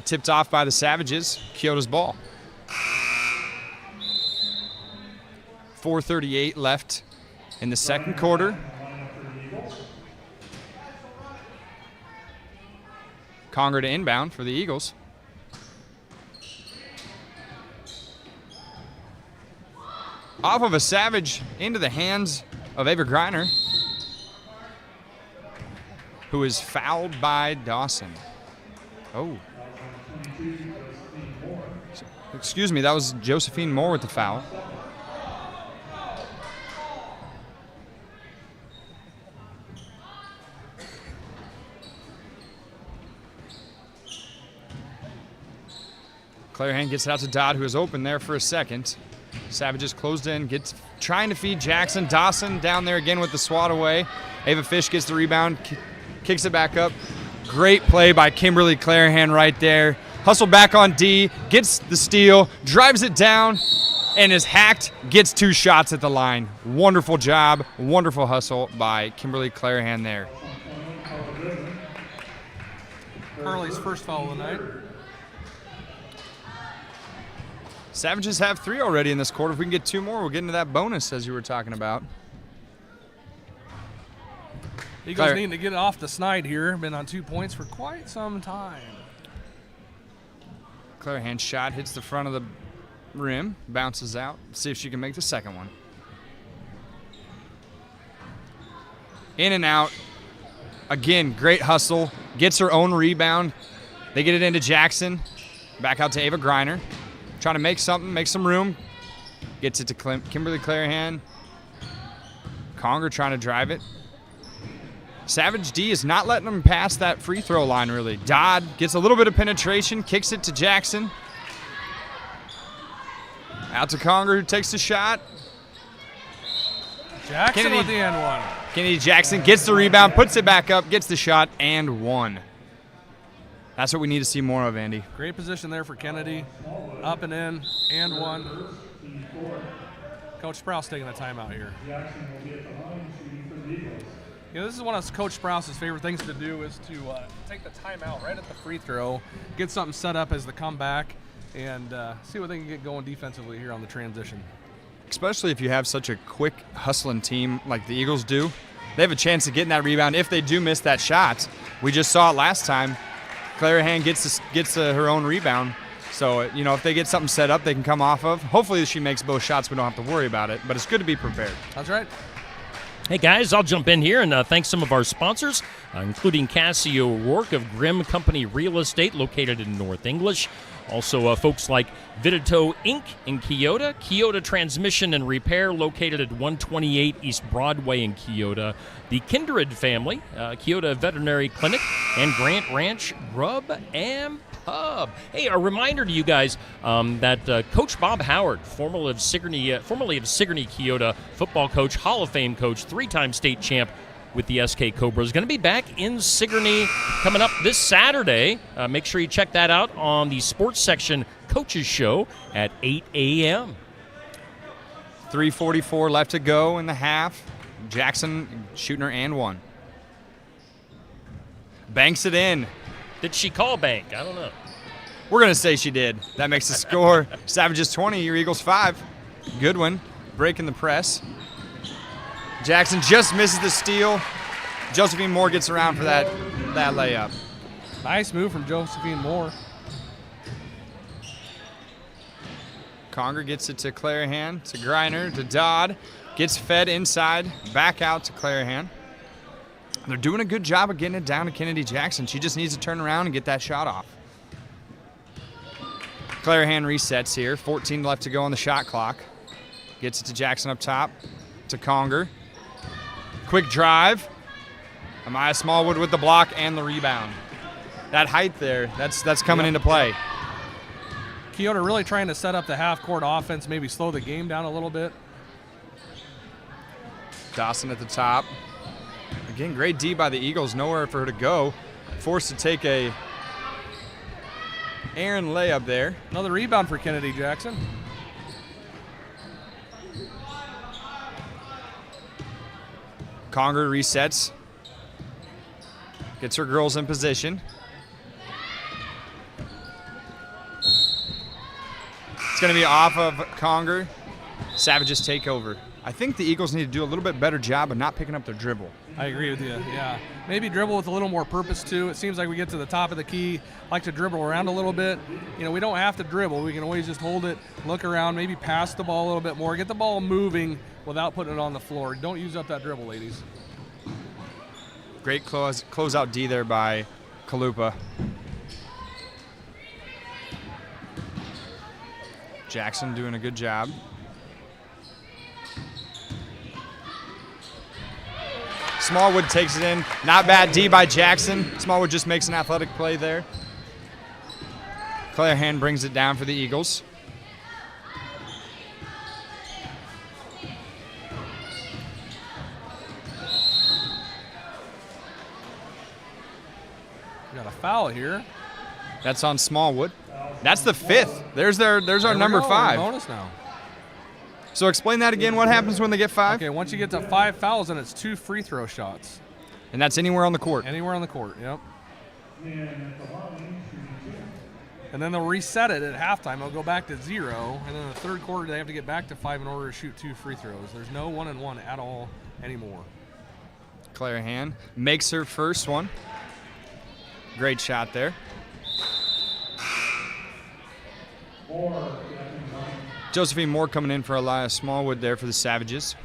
Tipped off by the Savages. Keota's ball. 4:38 left in the second quarter. Conger to inbound for the Eagles. Off of a Savage into the hands of Ava Griner, who is fouled by Dawson. Oh. Excuse me, that was Josephine Moore with the foul. Clarahan gets it out to Dodd, who is open there for a second. Savages closed in, trying to feed Jackson. Dawson down there again with the swat away. Ava Fish gets the rebound, kicks it back up. Great play by Kimberly Clarahan right there. Hustle back on D, gets the steal, drives it down, and is hacked, gets 2 shots at the line. Wonderful job, wonderful hustle by Kimberly Clarahan there.
Carly's first foul of the night.
Savages have 3 already in this quarter. If we can get 2 more, we'll get into that bonus as you were talking about.
Eagles needing to get it off the snide here. Been on 2 points for quite some time.
Clarahan's shot hits the front of the rim, bounces out. See if she can make the second one. In and out. Again, great hustle. Gets her own rebound. They get it into Jackson. Back out to Ava Greiner. Trying to make something, make some room. Gets it to Kimberly Clarahan. Conger trying to drive it. Savage D is not letting them pass that free throw line, really. Dodd gets a little bit of penetration, kicks it to Jackson. Out to Conger, who takes the shot.
Jackson with the end one.
Kennedy Jackson gets the rebound, puts it back up, gets the shot, and 1. That's what we need to see more of, Andy.
Great position there for Kennedy. Up and in, and 1. Coach Sprouse taking a timeout here. You know, this is one of Coach Sprouse's favorite things to do is to take the timeout right at the free throw, get something set up as the comeback, and see what they can get going defensively here on the transition.
Especially if you have such a quick, hustling team like the Eagles do. They have a chance of getting that rebound if they do miss that shot. We just saw it last time. Clarahan gets her own rebound. So, you know, if they get something set up they can come off of, hopefully she makes both shots. We don't have to worry about it, but it's good to be prepared.
That's right.
Hey guys, I'll jump in here and thank some of our sponsors, including Cassie O'Rourke of Grimm Company Real Estate, located in North English. Also, folks like Vidito Inc. in Keota, Keota Transmission and Repair, located at 128 East Broadway in Keota. The Kindred family, Keota Veterinary Clinic, and Grant Ranch Grub and Pub. Hey, a reminder to you guys that Coach Bob Howard, formerly of Sigourney Keota football coach, Hall of Fame coach, 3-time state champ with the SK Cobras, is going to be back in Sigourney coming up this Saturday. Make sure you check that out on the Sports Section Coaches Show at 8 a.m.
3:44 left to go in the half. Jackson shooting her and 1. Banks it in.
Did she call bank? I don't know.
We're going to say she did. That makes the score Savages 20, your Eagles 5. Goodwin breaking the press. Jackson just misses the steal. Josephine Moore gets around for that layup.
Nice move from Josephine Moore.
Conger gets it to Clarahan, to Greiner, to Dodd. Gets fed inside, back out to Clarahan. They're doing a good job of getting it down to Kennedy Jackson. She just needs to turn around and get that shot off. Clarahan resets here. 14 left to go on the shot clock. Gets it to Jackson up top, to Conger. Quick drive. Amaya Smallwood with the block and the rebound. That height there, that's coming into play.
Keota really trying to set up the half-court offense, maybe slow the game down a little bit.
Dawson at the top. Again, great D by the Eagles. Nowhere for her to go. Forced to take a Aaron layup there.
Another rebound for Kennedy Jackson.
Conger resets. Gets her girls in position. It's going to be off of Conger. Savages take over. I think the Eagles need to do a little bit better job of not picking up their dribble.
I agree with you, yeah. Maybe dribble with a little more purpose, too. It seems like we get to the top of the key, like to dribble around a little bit. You know, we don't have to dribble. We can always just hold it, look around, maybe pass the ball a little bit more, get the ball moving without putting it on the floor. Don't use up that dribble, ladies.
Great closeout D there by Kalupa. Jackson doing a good job. Smallwood takes it in. Not bad D by Jackson. Smallwood just makes an athletic play there. Clarahan brings it down for the Eagles.
We got a foul here.
That's on Smallwood. That's the 5th. There's our number 5.
Bonus now.
So explain that again. What happens when they get 5?
Okay, once you get to 5 fouls, then it's 2 free throw shots.
And that's anywhere on the court.
Anywhere on the court, yep. And then they'll reset it at halftime. They'll go back to 0, and then in the third quarter they have to get back to 5 in order to shoot 2 free throws. There's no 1-and-1 at all anymore.
Clarahan makes her first one. Great shot there. Josephine Moore coming in for Elias Smallwood there for the Savages.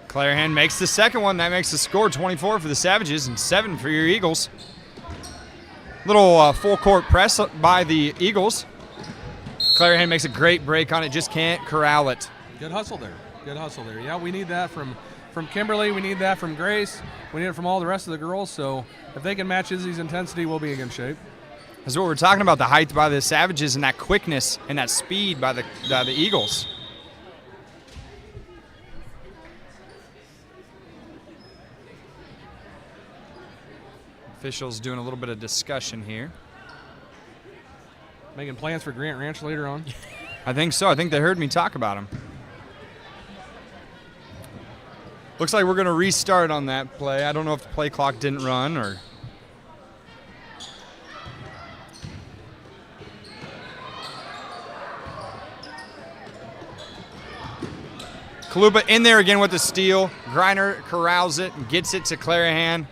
Clarahan makes the second one. That makes the score 24 for the Savages and 7 for your Eagles. Little full court press by the Eagles. Clarahan makes a great break on it, just can't corral it.
Good hustle there. Good hustle there. Yeah, we need that from Kimberly. We need that from Grace. We need it from all the rest of the girls. So if they can match Izzy's intensity, we'll be in good shape.
That's what we're talking about, the height by the Savages and that quickness and that speed by the Eagles. Officials doing a little bit of discussion here.
Making plans for Grant Ranch later on.
I think so. I think they heard me talk about him. Looks like we're going to restart on that play. I don't know if the play clock didn't run or... Kalupa in there again with the steal. Griner corrals it and gets it to Clarahan.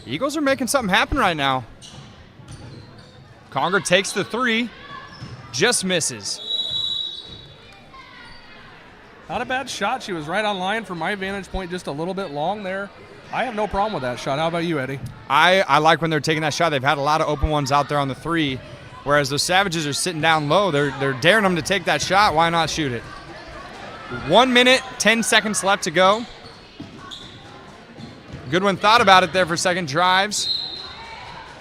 Eagles are making something happen right now. Conger takes the 3, just misses.
Not a bad shot. She was right on line from my vantage point, just a little bit long there. I have no problem with that shot. How about you, Eddie?
I like when they're taking that shot. They've had a lot of open ones out there on the 3, whereas those Savages are sitting down low. They're daring them to take that shot. Why not shoot it? 1 minute, 10 seconds left to go. Goodwin thought about it there for a second, drives.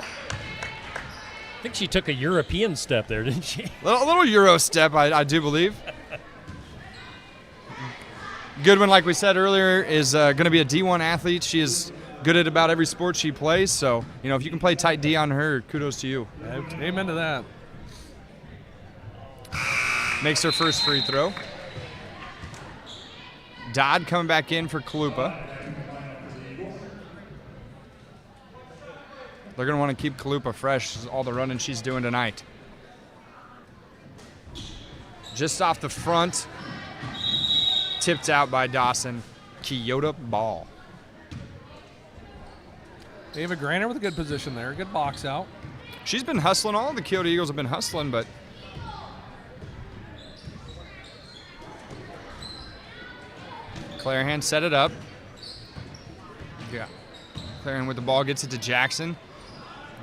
I think she took a European step there, didn't she?
A little Euro step, I do believe. Goodwin, like we said earlier, is going to be a D1 athlete. She is good at about every sport she plays. So, if you can play tight D on her, kudos to you.
Amen to that.
Makes her first free throw. Dodd coming back in for Kalupa. They're going to want to keep Kalupa fresh, all the running she's doing tonight. Just off the front, tipped out by Dawson. Keota ball.
Ava Griner with a good position there. Good box out.
She's been hustling. All the Keota Eagles have been hustling, but Clarahan set it up. Yeah. Clarahan with the ball gets it to Jackson.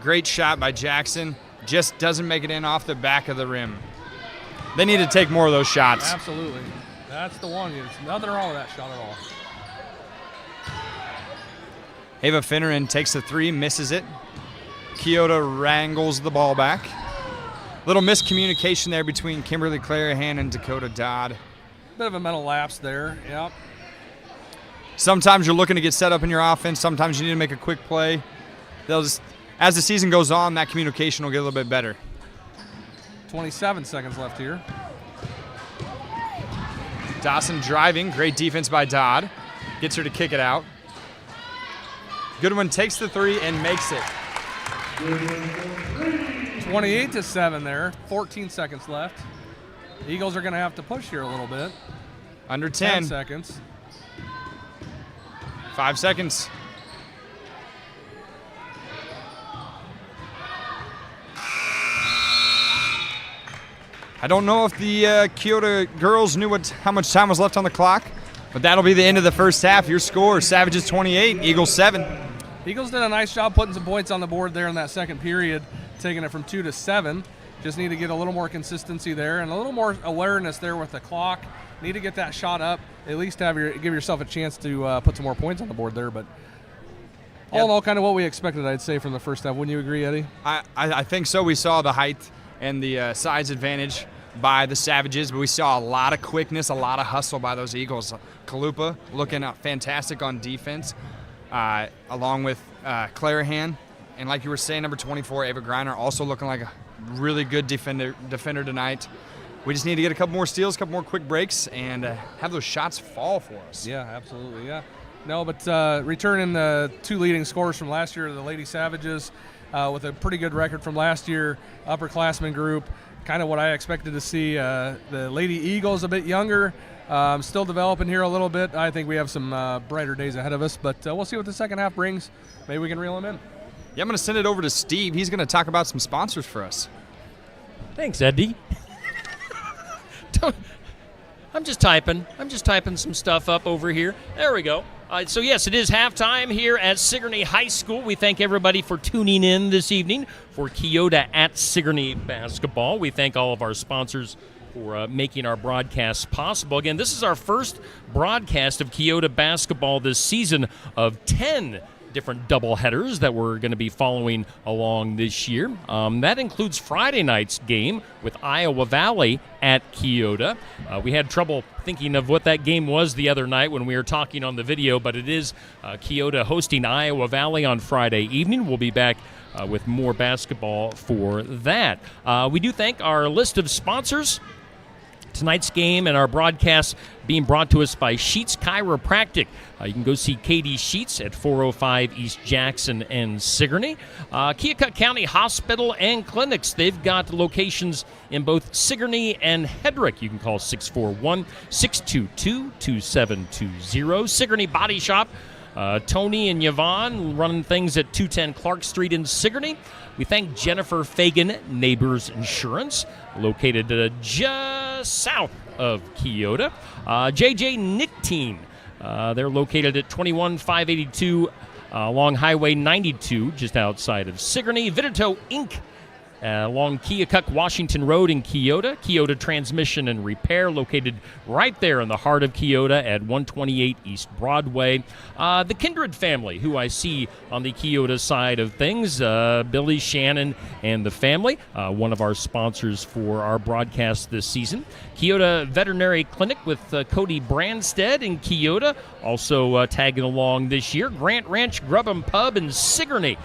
Great shot by Jackson. Just doesn't make it in off the back of the rim. They need to take more of those shots.
Absolutely. That's the one. There's nothing wrong with that shot at all.
Ava Finneran takes the 3, misses it. Keota wrangles the ball back. Little miscommunication there between Kimberly Clarahan and Dakota Dodd.
Bit of a mental lapse there. Yep.
Sometimes you're looking to get set up in your offense. Sometimes you need to make a quick play. As the season goes on, that communication will get a little bit better.
27 seconds left here.
Dawson driving. Great defense by Dodd. Gets her to kick it out. Goodwin takes the 3 and makes it.
28-7 there. 14 seconds left. The Eagles are going to have to push here a little bit.
Under 10.
10 seconds.
5 seconds. I don't know if the Keota girls knew how much time was left on the clock, but that'll be the end of the first half. Your score, Savages 28, Eagles 7.
Eagles did a nice job putting some points on the board there in that second period, taking it from 2 to 7. Just need to get a little more consistency there and a little more awareness there with the clock. Need to get that shot up, at least give yourself a chance to put some more points on the board there. But all in all, kind of what we expected, I'd say, from the first half. Wouldn't you agree, Eddie?
I think so. We saw the height and the size advantage by the Savages, but we saw a lot of quickness, a lot of hustle by those Eagles. Kalupa looking fantastic on defense. along with Clarahan. And like you were saying, number 24, Ava Greiner, also looking like a really good defender tonight. We just need to get a couple more steals, a couple more quick breaks, and have those shots fall for us.
Yeah, absolutely, yeah. No, but returning the 2 leading scorers from last year, the Lady Savages, with a pretty good record from last year, upperclassmen group, kind of what I expected to see. The Lady Eagles a bit younger, still developing here a little bit. I think we have some brighter days ahead of us, but we'll see what the second half brings. Maybe we can reel them in.
Yeah, I'm going to send it over to Steve. He's going to talk about some sponsors for us.
Thanks, Eddie. I'm just typing some stuff up over here. There we go. So, yes, it is halftime here at Sigourney High School. We thank everybody for tuning in this evening for Keota at Sigourney basketball. We thank all of our sponsors for making our broadcasts possible. Again, this is our first broadcast of Keota basketball this season of 10 different doubleheaders that we're going to be following along this year. That includes Friday night's game with Iowa Valley at Keota. We had trouble thinking of what that game was the other night when we were talking on the video, but it is Keota hosting Iowa Valley on Friday evening. We'll be back with more basketball for that. We do thank our list of sponsors. Tonight's game and our broadcast being brought to us by Sheets Chiropractic. You can go see Katie Sheets at 405 East Jackson and Sigourney. Keokuk County Hospital and Clinics. They've got locations in both Sigourney and Hedrick. You can call 641-622-2720. Sigourney Body Shop. Tony and Yvonne running things at 210 Clark Street in Sigourney. We thank Jennifer Fagan, Neighbors Insurance, located just south of Keota. JJ Nicotine, they're located at 21582 along Highway 92, just outside of Sigourney. Vidito Inc., along Keokuk Washington Road in Keota. Keota Transmission and Repair, located right there in the heart of Keota at 128 East Broadway. The Kindred family, who I see on the Keota side of things, Billy, Shannon, and the family, one of our sponsors for our broadcast this season. Keota Veterinary Clinic with Cody Branstead in Keota, also tagging along this year. Grant Ranch Grub and Pub in Sigourney.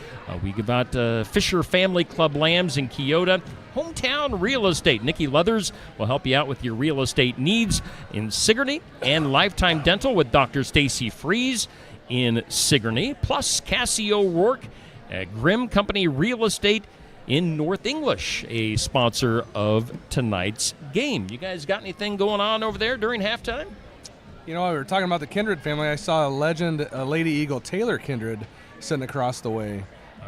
We give out Fisher Family Club Lambs in Keota. Hometown Real Estate. Nikki Leathers will help you out with your real estate needs in Sigourney. And Lifetime Dental with Dr. Stacy Fries in Sigourney. Plus Cassie O'Rourke at Grimm Company Real Estate in North English, a sponsor of tonight's game. You guys got anything going on over there during halftime?
You know, we were talking about the Kindred family. I saw a legend, Lady Eagle Taylor Kindred, sitting across the way.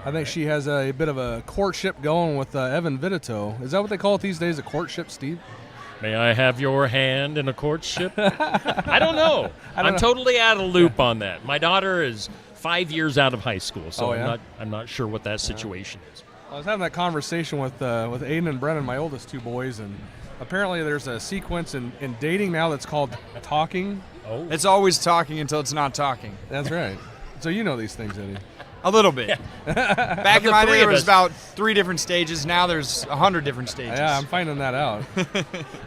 I think she has a bit of a courtship going with Evan Vidito. Is that what they call it these days, a courtship, Steve?
May I have your hand in a courtship? I don't know. I'm totally out of the loop on that. My daughter is 5 years out of high school, so I'm not sure what that situation is.
I was having that conversation with Aiden and Brennan, my oldest 2 boys, and apparently there's a sequence in dating now that's called talking.
Oh. It's always talking until it's not talking.
That's right. So you know these things, Eddie.
A little bit. Yeah. Back in my day, there was about 3 different stages. Now there's 100 different stages.
Yeah, I'm finding that out.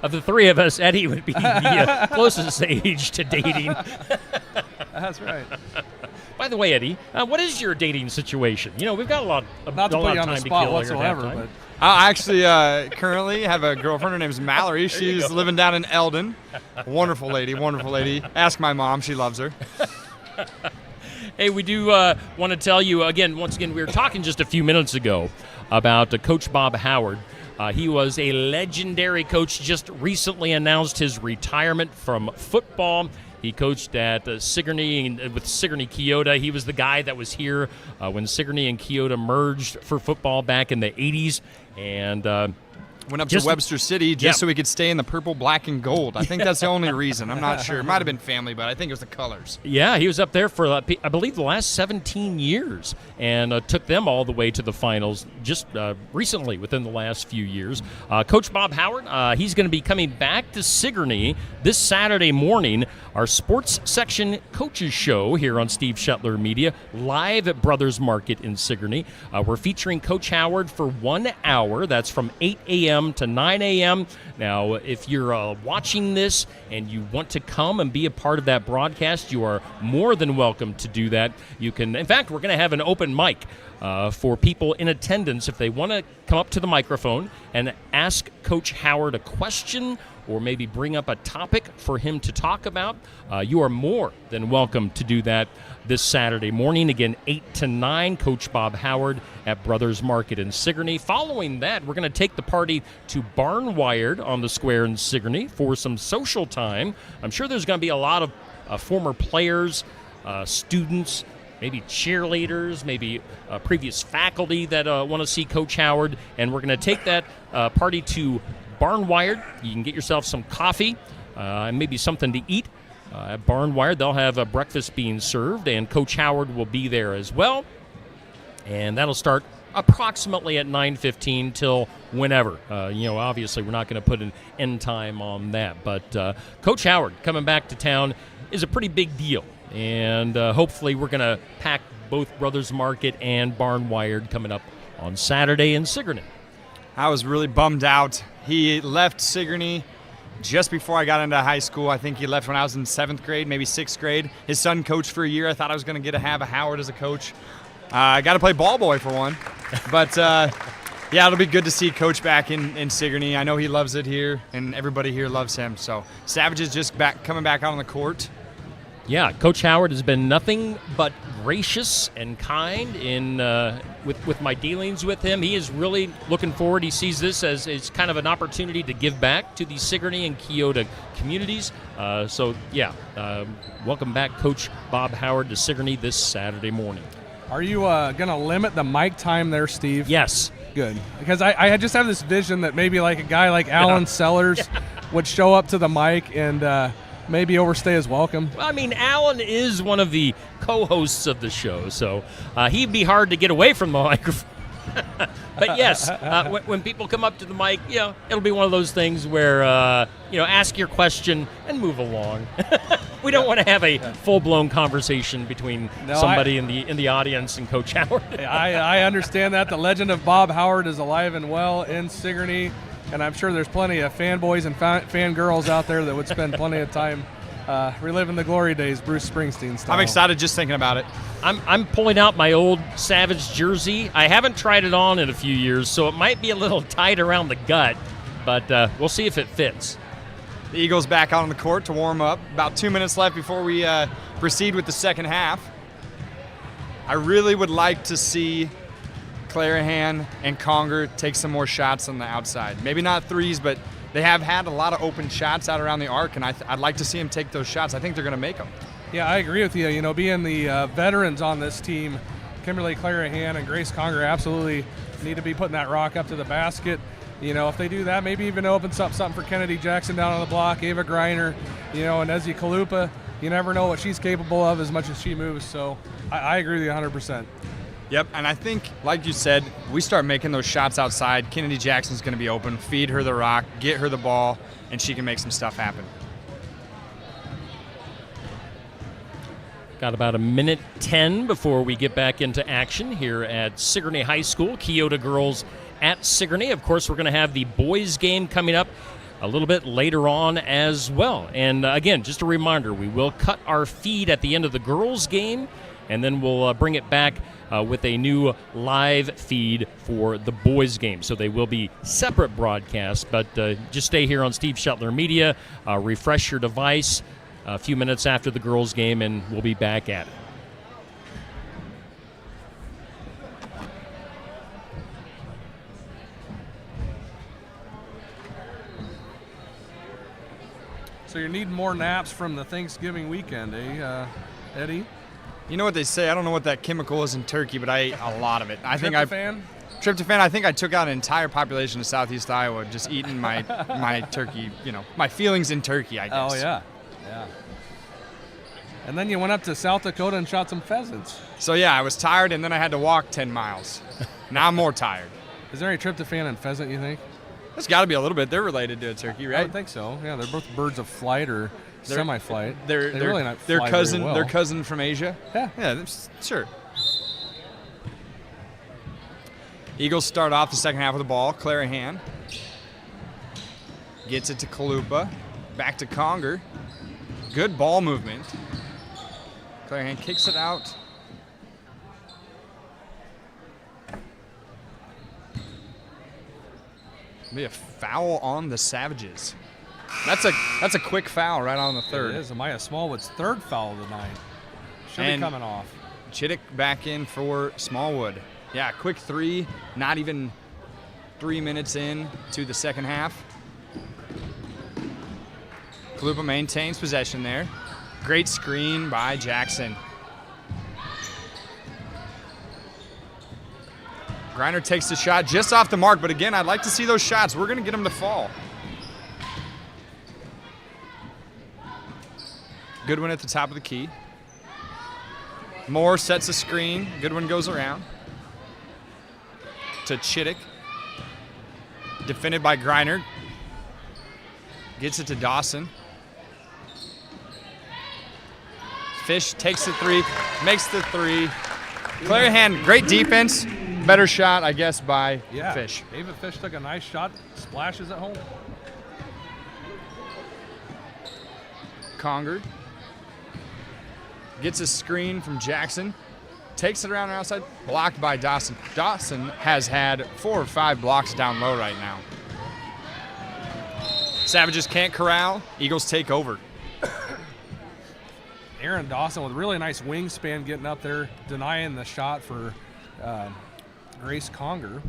Of the 3 of us, Eddie would be the closest age to dating.
That's right.
By the way, Eddie, what is your dating situation? You know, we've got a lot of
not to put you on the
time
spot whatsoever, but
I actually currently have a girlfriend. Her name's Mallory. She's living down in Eldon. Wonderful lady, wonderful lady. Ask my mom; she loves her.
Hey, we do want to tell you once again, we were talking just a few minutes ago about Coach Bob Howard. He was a legendary coach. Just recently announced his retirement from football. He coached at Sigourney with Sigourney Keota. He was the guy that was here when Sigourney and Keota merged for football back in the 80s. And
went up to Webster City just so he could stay in the purple, black, and gold. I think that's the only reason. I'm not sure. It might have been family, but I think it was the colors.
Yeah, he was up there for, I believe, the last 17 years and took them all the way to the finals just recently, within the last few years. Coach Bob Howard, he's going to be coming back to Sigourney this Saturday morning. Our sports section coaches show here on Steve Shuttler Media, live at Brothers Market in Sigourney. We're featuring Coach Howard for 1 hour. That's from 8 a.m. a.m. to 9 a.m. Now, if you're watching this and you want to come and be a part of that broadcast, you are more than welcome to do that. You can, in fact, we're going to have an open mic for people in attendance if they want to come up to the microphone and ask Coach Howard a question or maybe bring up a topic for him to talk about. You are more than welcome to do that this Saturday morning. Again, 8 to 9, Coach Bob Howard at Brothers Market in Sigourney. Following that, we're going to take the party to Barnwired on the square in Sigourney for some social time. I'm sure there's going to be a lot of former players, students, maybe cheerleaders, maybe previous faculty that want to see Coach Howard. And we're going to take that party to Barnwired. You can get yourself some coffee and maybe something to eat. At Barnwired, they'll have a breakfast being served, and Coach Howard will be there as well. And that'll start approximately at 9:15 till whenever. Obviously we're not going to put an end time on that. But Coach Howard coming back to town is a pretty big deal. And hopefully we're going to pack both Brothers Market and Barnwired coming up on Saturday in Sigourney.
I was really bummed out. He left Sigourney just before I got into high school. I think he left when I was in 7th grade, maybe 6th grade. His son coached for a year. I thought I was going to have a Howard as a coach. I got to play ball boy for one. But, yeah, it'll be good to see Coach back in Sigourney. I know he loves it here, and everybody here loves him. So Savage is just coming back out on the court.
Yeah, Coach Howard has been nothing but gracious and kind in with my dealings with him. He is really looking forward. He sees this as kind of an opportunity to give back to the Sigourney and Keota communities. Welcome back, Coach Bob Howard, to Sigourney this Saturday morning.
Are you going to limit the mic time there, Steve?
Yes.
Good. Because I just have this vision that maybe like a guy like Alan Sellers would show up to the mic and maybe overstay his welcome.
Well, I mean, Alan is one of the co-hosts of the show, so he'd be hard to get away from the microphone. But yes, when people come up to the mic, it'll be one of those things where, ask your question and move along. We don't want to have a full-blown conversation between somebody in the audience and Coach Howard.
I understand that. The legend of Bob Howard is alive and well in Sigourney, and I'm sure there's plenty of fanboys and fangirls out there that would spend plenty of time reliving the glory days, Bruce Springsteen style.
I'm excited just thinking about it.
I'm pulling out my old Savage jersey. I haven't tried it on in a few years, so it might be a little tight around the gut, but we'll see if it fits.
The Eagles back out on the court to warm up. About 2 minutes left before we proceed with the second half. I really would like to see Clarahan and Conger take some more shots on the outside. Maybe not threes, but they have had a lot of open shots out around the arc, and I'd like to see them take those shots. I think they're going to make them.
Yeah, I agree with you. Being the veterans on this team, Kimberly Clarahan and Grace Conger absolutely need to be putting that rock up to the basket. If they do that, maybe even opens up something for Kennedy Jackson down on the block, Ava Greiner, and Ezzy Kalupa. You never know what she's capable of as much as she moves. So I agree with you 100%.
Yep, and I think, like you said, we start making those shots outside. Kennedy Jackson's going to be open. Feed her the rock, get her the ball, and she can make some stuff happen.
Got about a minute 10 before we get back into action here at Sigourney High School. Keota girls at Sigourney. Of course, we're going to have the boys game coming up a little bit later on as well. And again, just a reminder, we will cut our feed at the end of the girls game, and then we'll bring it back with a new live feed for the boys game. So they will be separate broadcasts, but just stay here on Steve Shuttler Media, refresh your device a few minutes after the girls game, and we'll be back at it.
So you're needing more naps from the Thanksgiving weekend, Eddie?
You know what they say? I don't know what that chemical is in turkey, but I ate a lot of it.
Tryptophan?
Tryptophan. I think I took out an entire population of Southeast Iowa just eating my turkey. My feelings in turkey, I guess.
Oh yeah. And then you went up to South Dakota and shot some pheasants.
So yeah, I was tired, and then I had to walk 10 miles. Now I'm more tired.
Is there any tryptophan in pheasant, you think?
There's got to be a little bit. They're related to a turkey, right?
I would think so. Yeah, they're both birds of flight or semi-flight.
They're
really not
their
fly
cousin.
very well.
Their cousin from Asia.
Yeah.
Sure. Eagles start off the second half with the ball. Clarahan Gets it to Kalupa. Back to Conger. Good ball movement. Clarahan kicks it out. Be a foul on the Savages. That's a quick foul right on the third.
It is. Amaya Smallwood's third foul of the night. Should be coming off.
Chittick back in for Smallwood. Yeah, quick three. Not even 3 minutes in to the second half. Kalupa maintains possession there. Great screen by Jackson. Griner takes the shot just off the mark, but again, I'd like to see those shots. We're going to get them to fall. Goodwin at the top of the key. Moore sets a screen. Goodwin goes around to Chittick. Defended by Griner. Gets it to Dawson. Fish takes the three, makes the three. Clarahan, great defense. Better shot, I guess, by Fish.
David Fish took a nice shot, splashes at home.
Conger gets a screen from Jackson, takes it around the outside, blocked by Dawson. Dawson has had 4 or 5 blocks down low right now. Savages can't corral. Eagles take over.
Aaron Dawson with really nice wingspan getting up there, denying the shot for Grace Conger.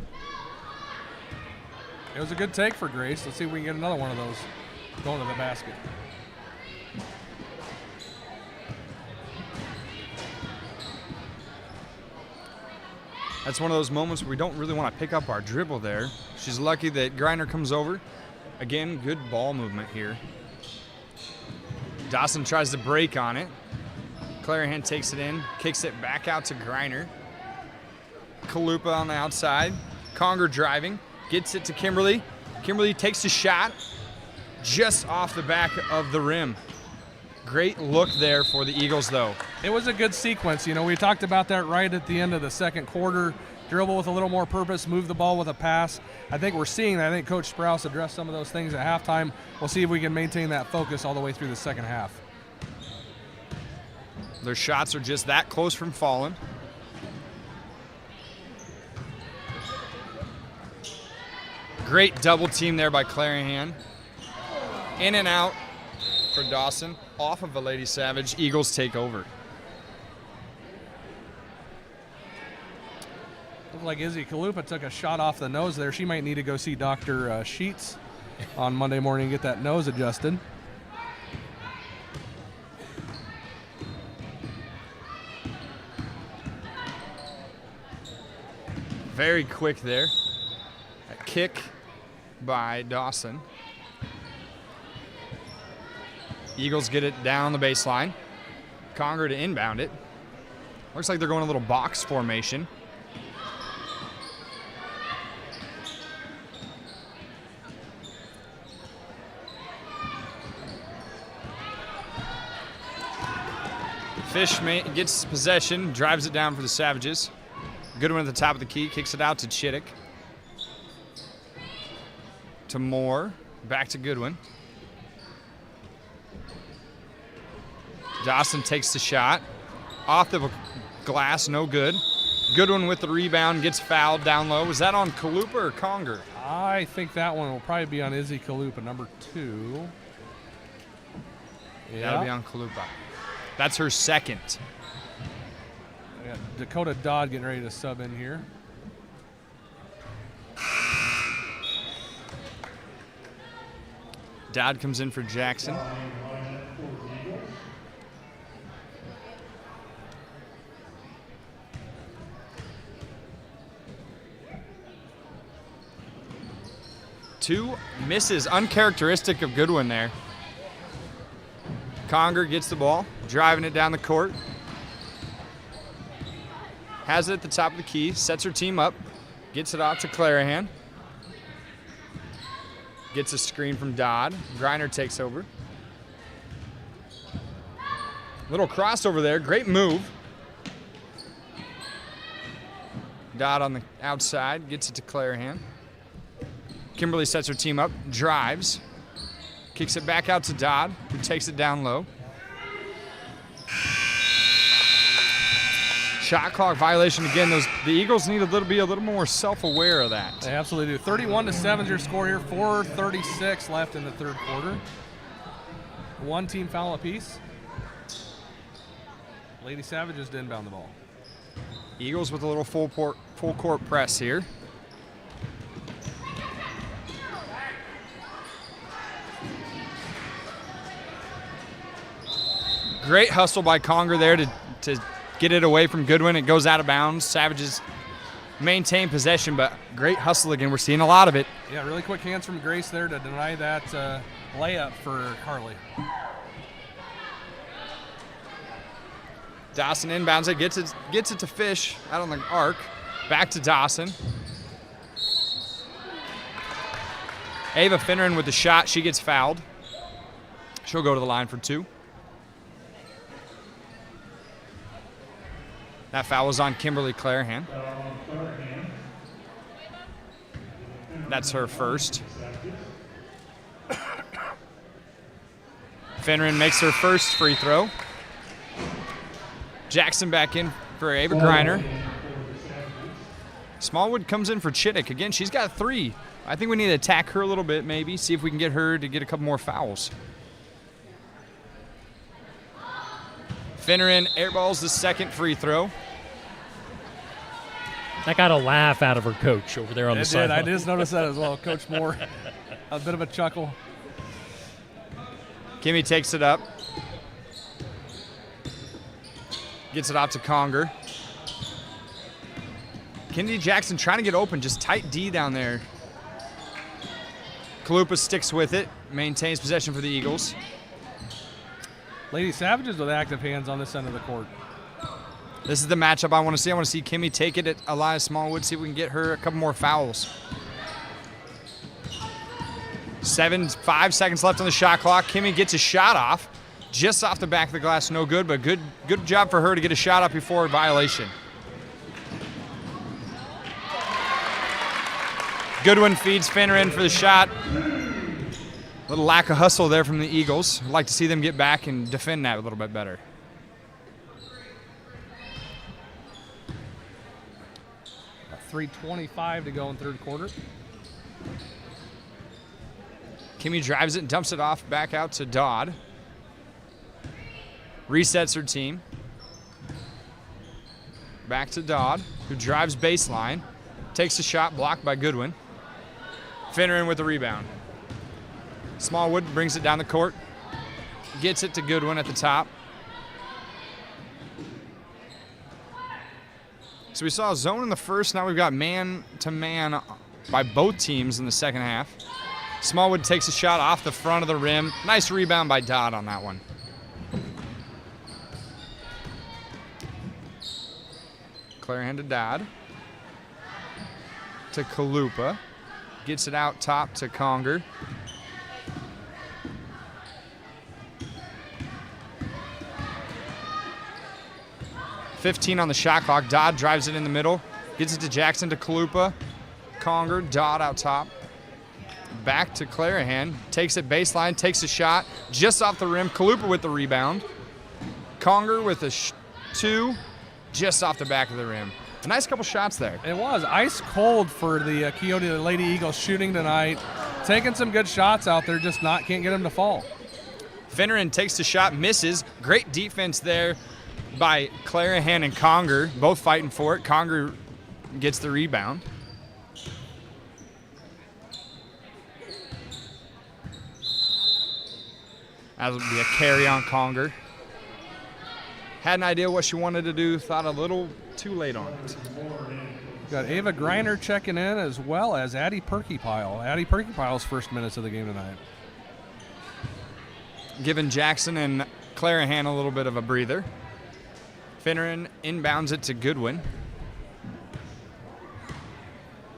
It was a good take for Grace. Let's see if we can get another one of those going to the basket.
That's one of those moments where we don't really want to pick up our dribble there. She's lucky that Griner comes over. Again, good ball movement here. Dawson tries to break on it. Clarahan takes it in, kicks it back out to Griner. Kalupa on the outside. Conger driving, gets it to Kimberly. Kimberly takes a shot just off the back of the rim. Great look there for the Eagles, though.
It was a good sequence. You know, we talked about that right at the end of the second quarter. Dribble with a little more purpose, move the ball with a pass. I think we're seeing that. I think Coach Sprouse addressed some of those things at halftime. We'll see if we can maintain that focus all the way through the second half.
Their shots are just that close from falling. Great double team there by Clarahan. In and out for Dawson. Off of a Lady Savage. Eagles take over.
Looked like Izzy Kalupa took a shot off the nose there. She might need to go see Dr. Sheets on Monday morning and get that nose adjusted.
Very quick there. A kick by Dawson. Eagles get it down the baseline. Conger to inbound it. Looks like they're going a little box formation. Fish gets possession, drives it down for the Savages. Goodwin at the top of the key, kicks it out to Chittick. To Moore, back to Goodwin. Dawson takes the shot. Off the glass, no good. Goodwin with the rebound, gets fouled down low. Was that on Kalupa or Conger?
I think that one will probably be on Izzy Kalupa, number 2.
That'll be on Kalupa. That's her second.
We got Dakota Dodd getting ready to sub in here.
Dodd comes in for Jackson. Two misses, uncharacteristic of Goodwin there. Conger gets the ball, driving it down the court. Has it at the top of the key, sets her team up, gets it off to Clarahan. Gets a screen from Dodd. Griner takes over. Little crossover there, great move. Dodd on the outside, gets it to Clarahan. Kimberly sets her team up, drives, Kicks it back out to Dodd, who takes it down low. Shot clock violation again. The Eagles need to be a little more self-aware of that.
They absolutely do. 31-7 is your score here. 4:36 left in the third quarter. One team foul apiece. Lady Savages did inbound the ball.
Eagles with a little full court press here. Great hustle by Conger there to get it away from Goodwin. It goes out of bounds. Savages maintain possession, but great hustle again. We're seeing a lot of it.
Yeah, really quick hands from Grace there to deny that layup for Carly.
Dawson inbounds it, gets it to Fish out on the arc. Back to Dawson. Ava Finneran with the shot. She gets fouled. She'll go to the line for 2. That foul was on Kimberly Clarahan. That's her first. Finneran makes her first free throw. Jackson back in for Ava Griner. Smallwood comes in for Chittick. Again, she's got 3. I think we need to attack her a little bit, maybe, see if we can get her to get a couple more fouls. Finneran airballs the second free throw.
That got a laugh out of her coach over there on the sideline.
I just noticed that as well. Coach Moore, a bit of a chuckle.
Kimmy takes it up. Gets it out to Conger. Kennedy Jackson trying to get open, just tight D down there. Kalupa sticks with it, maintains possession for the Eagles.
Lady Savages with active hands on this end of the court.
This is the matchup I want to see. I want to see Kimmy take it at Elias Smallwood, see if we can get her a couple more fouls. 5 seconds left on the shot clock. Kimmy gets a shot off, just off the back of the glass, no good, but good job for her to get a shot up before a violation. Goodwin feeds Finneran for the shot. Little lack of hustle there from the Eagles. I'd like to see them get back and defend that a little bit better.
About 3:25 to go in third quarter.
Kimmy drives it and dumps it off back out to Dodd. Resets her team. Back to Dodd, who drives baseline. Takes a shot, blocked by Goodwin. Finneran with the rebound. Smallwood brings it down the court. Gets it to Goodwin at the top. So we saw a zone in the first. Now we've got man-to-man by both teams in the second half. Smallwood takes a shot off the front of the rim. Nice rebound by Dodd on that one. Clarahan to Dodd. To Kalupa. Gets it out top to Conger. .15 on the shot clock. Dodd drives it in the middle. Gets it to Jackson to Kalupa. Conger, Dodd out top. Back to Clarahan. Takes it baseline, takes a shot. Just off the rim. Kalupa with the rebound. Conger with a 2. Just off the back of the rim. A nice couple shots there.
It was ice cold for the Keota Lady Eagles shooting tonight. Taking some good shots out there, just can't get them to fall.
Finneran takes the shot, misses. Great defense there by Clarahan and Conger, both fighting for it. Conger gets the rebound. That would be a carry on Conger. Had an idea what she wanted to do, thought a little too late on it.
Got Ava Griner checking in as well as Addie Perkypile. Addie Perkypile's first minutes of the game tonight.
Giving Jackson and Clarahan a little bit of a breather. Finneran inbounds it to Goodwin.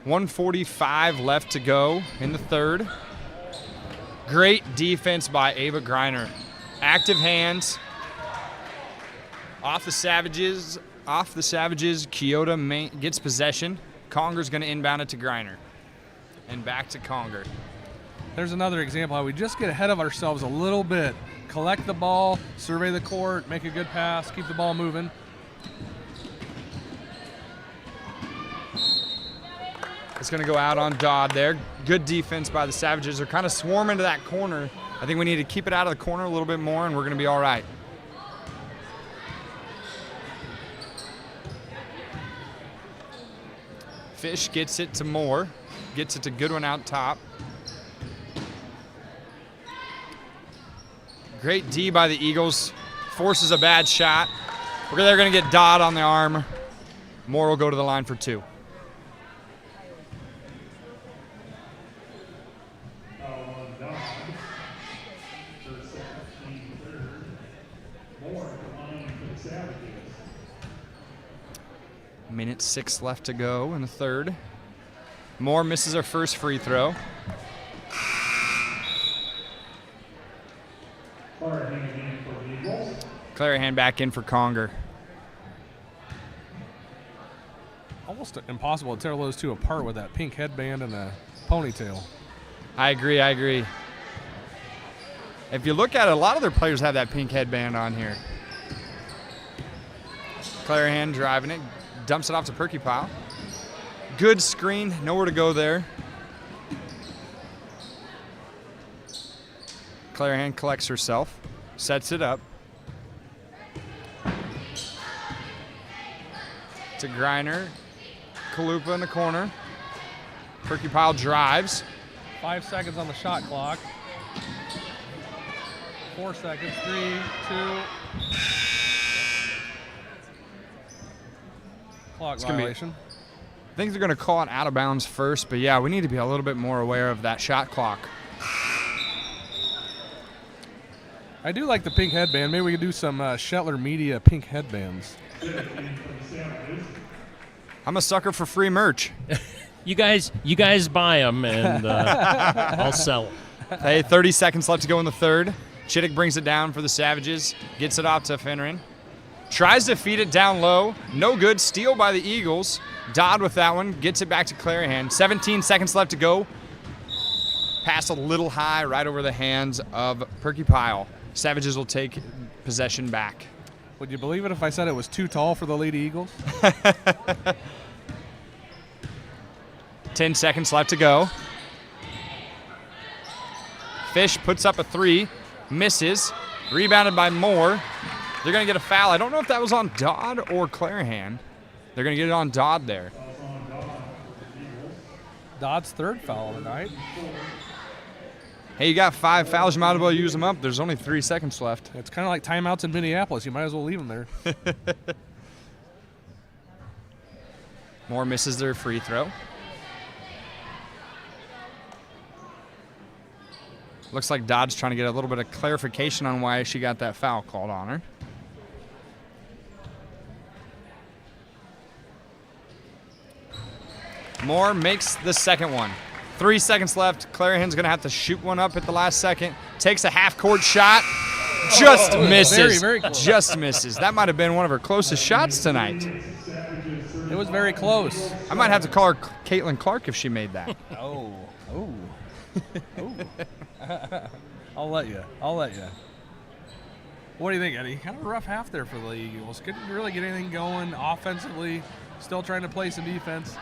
1:45 left to go in the third. Great defense by Ava Griner. Active hands. Off the Savages, Keota gets possession. Conger's going to inbound it to Griner. And back to Conger.
There's another example how we just get ahead of ourselves a little bit. Collect the ball, survey the court, make a good pass, keep the ball moving.
It's going to go out on Dodd there. Good defense by the Savages. They're kind of swarming to that corner. I think we need to keep it out of the corner a little bit more, and we're going to be all right. Fish gets it to Moore. Gets it to Goodwin out top. Great D by the Eagles. Forces a bad shot. They're going to get Dodd on the arm. Moore will go to the line for 2. Minute 6 left to go in the third. Moore misses her first free throw. Clarahan back in for Conger.
Almost impossible to tell those two apart with that pink headband and a ponytail.
I agree. If you look at it, a lot of their players have that pink headband on here. Clarahan driving it, dumps it off to Perkypile. Good screen, nowhere to go there. Clarahan collects herself, sets it up. To Griner, Kalupa in the corner. Perkypile drives.
5 seconds on the shot clock. 4 seconds, 3, 2. Clock violation.
I think they're going to call it out of bounds first, but yeah, we need to be a little bit more aware of that shot clock.
I do like the pink headband. Maybe we could do some Shetler Media pink headbands.
I'm a sucker for free merch.
You guys buy them, and I'll sell them.
Hey, 30 seconds left to go in the third. Chittick brings it down for the Savages. Gets it off to Finneran. Tries to feed it down low. No good. Steal by the Eagles. Dodd with that one. Gets it back to Clarahan. 17 seconds left to go. Pass a little high right over the hands of Perkypile. Savages will take possession back.
Would you believe it if I said it was too tall for the Lady Eagles?
10 seconds left to go. Fish puts up a 3. Misses. Rebounded by Moore. They're going to get a foul. I don't know if that was on Dodd or Clarahan. They're going to get it on Dodd there.
Dodd's third foul of the night.
Hey, you got 5 fouls. You might as well use them up. There's only 3 seconds left.
It's kind of like timeouts in Minneapolis. You might as well leave them there.
Moore misses their free throw. Looks like Dodd's trying to get a little bit of clarification on why she got that foul called on her. Moore makes the second one. 3 seconds left. Clarahan's going to have to shoot one up at the last second. Takes a half-court shot. Just misses.
Very, very close.
Just misses. That might have been one of her closest shots tonight.
It was very close.
I might have to call her Caitlin Clark if she made that.
Oh. I'll let you. What do you think, Eddie? Kind of a rough half there for the Eagles. Couldn't really get anything going offensively. Still trying to play some defense.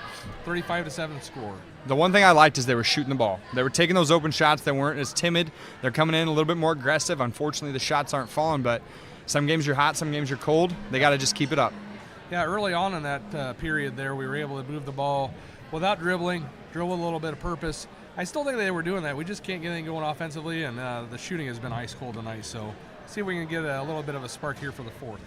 35-7 score.
The one thing I liked is they were shooting the ball. They were taking those open shots. They weren't as timid. They're coming in a little bit more aggressive. Unfortunately, the shots aren't falling, but some games you're hot, some games you're cold. They got to just keep it up.
Yeah, early on in that period there, we were able to move the ball without dribbling, dribble with a little bit of purpose. I still think they were doing that. We just can't get anything going offensively, and the shooting has been ice cold tonight. So see if we can get a little bit of a spark here for the fourth.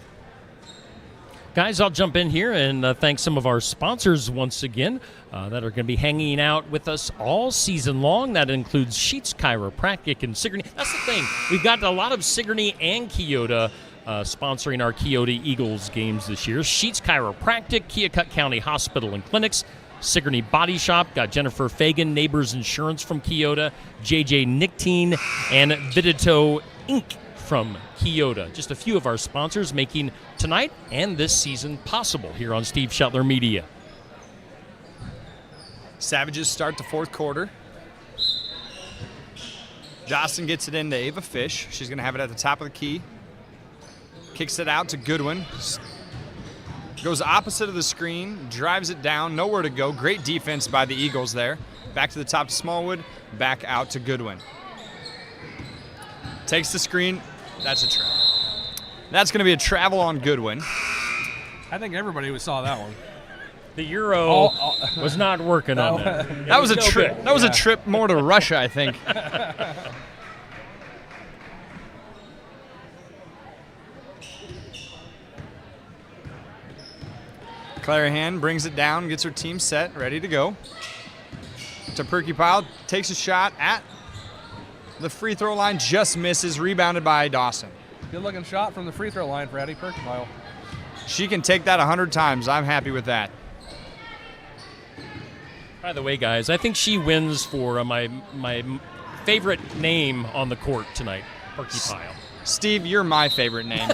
Guys, I'll jump in here and thank some of our sponsors once again that are going to be hanging out with us all season long. That includes Sheets Chiropractic and Sigourney. That's the thing. We've got a lot of Sigourney and Keota sponsoring our Keota Eagles games this year. Sheets Chiropractic, Keokuk County Hospital and Clinics, Sigourney Body Shop, got Jennifer Fagan, Neighbors Insurance from Keota, JJ Nictine, and Vidito Inc. from Keota. Just a few of our sponsors making tonight and this season possible here on Steve Shetler Media.
Savages start the fourth quarter. Dawson gets it into Ava Fish. She's going to have it at the top of the key. Kicks it out to Goodwin. Goes opposite of the screen, drives it down, nowhere to go. Great defense by the Eagles there. Back to the top to Smallwood, back out to Goodwin. Takes the screen. That's a travel. That's going to be a travel on Goodwin.
I think everybody saw that one.
The Euro was not working on that.
That was a trip. That was a trip more to Russia, I think. Clarahan brings it down, gets her team set, ready to go. To Perky Pile, takes a shot at the free throw line, just misses, rebounded by Dawson.
Good looking shot from the free throw line for Addie Perkmile.
She can take that 100 times. I'm happy with that.
By the way, guys, I think she wins for my favorite name on the court tonight, Perky Pile.
Steve, you're my favorite name.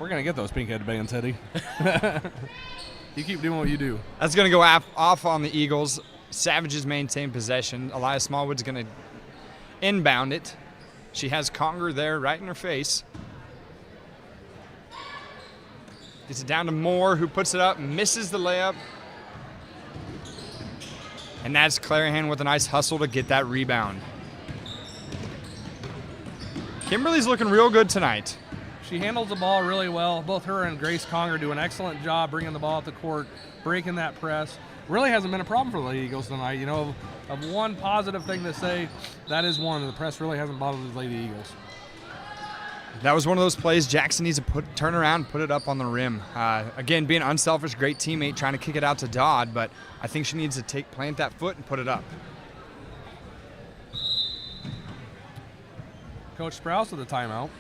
We're going to get those pink-headed bands, Teddy. You keep doing what you do.
That's going to go off on the Eagles. Savages maintain possession. Elias Smallwood's going to inbound it. She has Conger there right in her face. Gets it down to Moore, who puts it up, misses the layup. And that's Clarahan with a nice hustle to get that rebound. Kimberly's looking real good tonight.
She handles the ball really well. Both her and Grace Conger do an excellent job bringing the ball up the court, breaking that press. Really hasn't been a problem for the Eagles tonight. You know, of one positive thing to say, that is one. The press really hasn't bothered the Lady Eagles.
That was one of those plays Jackson needs to turn around, put it up on the rim. Again, being unselfish, great teammate, trying to kick it out to Dodd, but I think she needs to plant that foot and put it up.
Coach Sprouse with a timeout.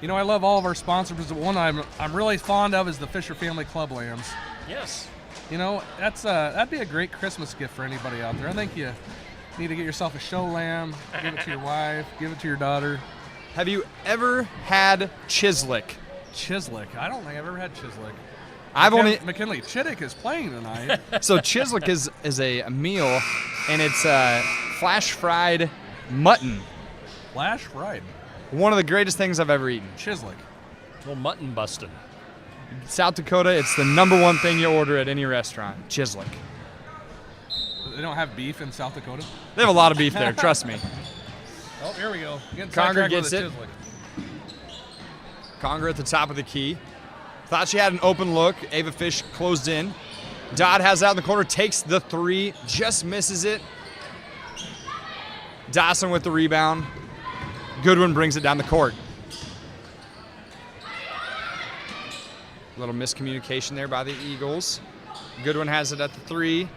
You know, I love all of our sponsors, but one I'm really fond of is the Fisher Family Club Lambs.
Yes.
You know, that'd be a great Christmas gift for anybody out there. I think you need to get yourself a show lamb, give it to your wife, give it to your daughter.
Have you ever had Chislick?
Chislick. I don't think I've ever had Chislick. McKinley Chittick is playing tonight.
So Chislick is a meal, and it's flash fried mutton.
Flash fried.
One of the greatest things I've ever eaten.
Chislick.
Well, mutton busting.
South Dakota, it's the #1 thing you order at any restaurant. Chislick.
They don't have beef in South Dakota?
They have a lot of beef there, trust me.
Oh, here we go.
Conger gets it. Conger at the top of the key. Thought she had an open look. Ava Fish closed in. Dodd has it out in the corner, takes the three, just misses it. Dawson with the rebound. Goodwin brings it down the court. A little miscommunication there by the Eagles. Goodwin has it at the three.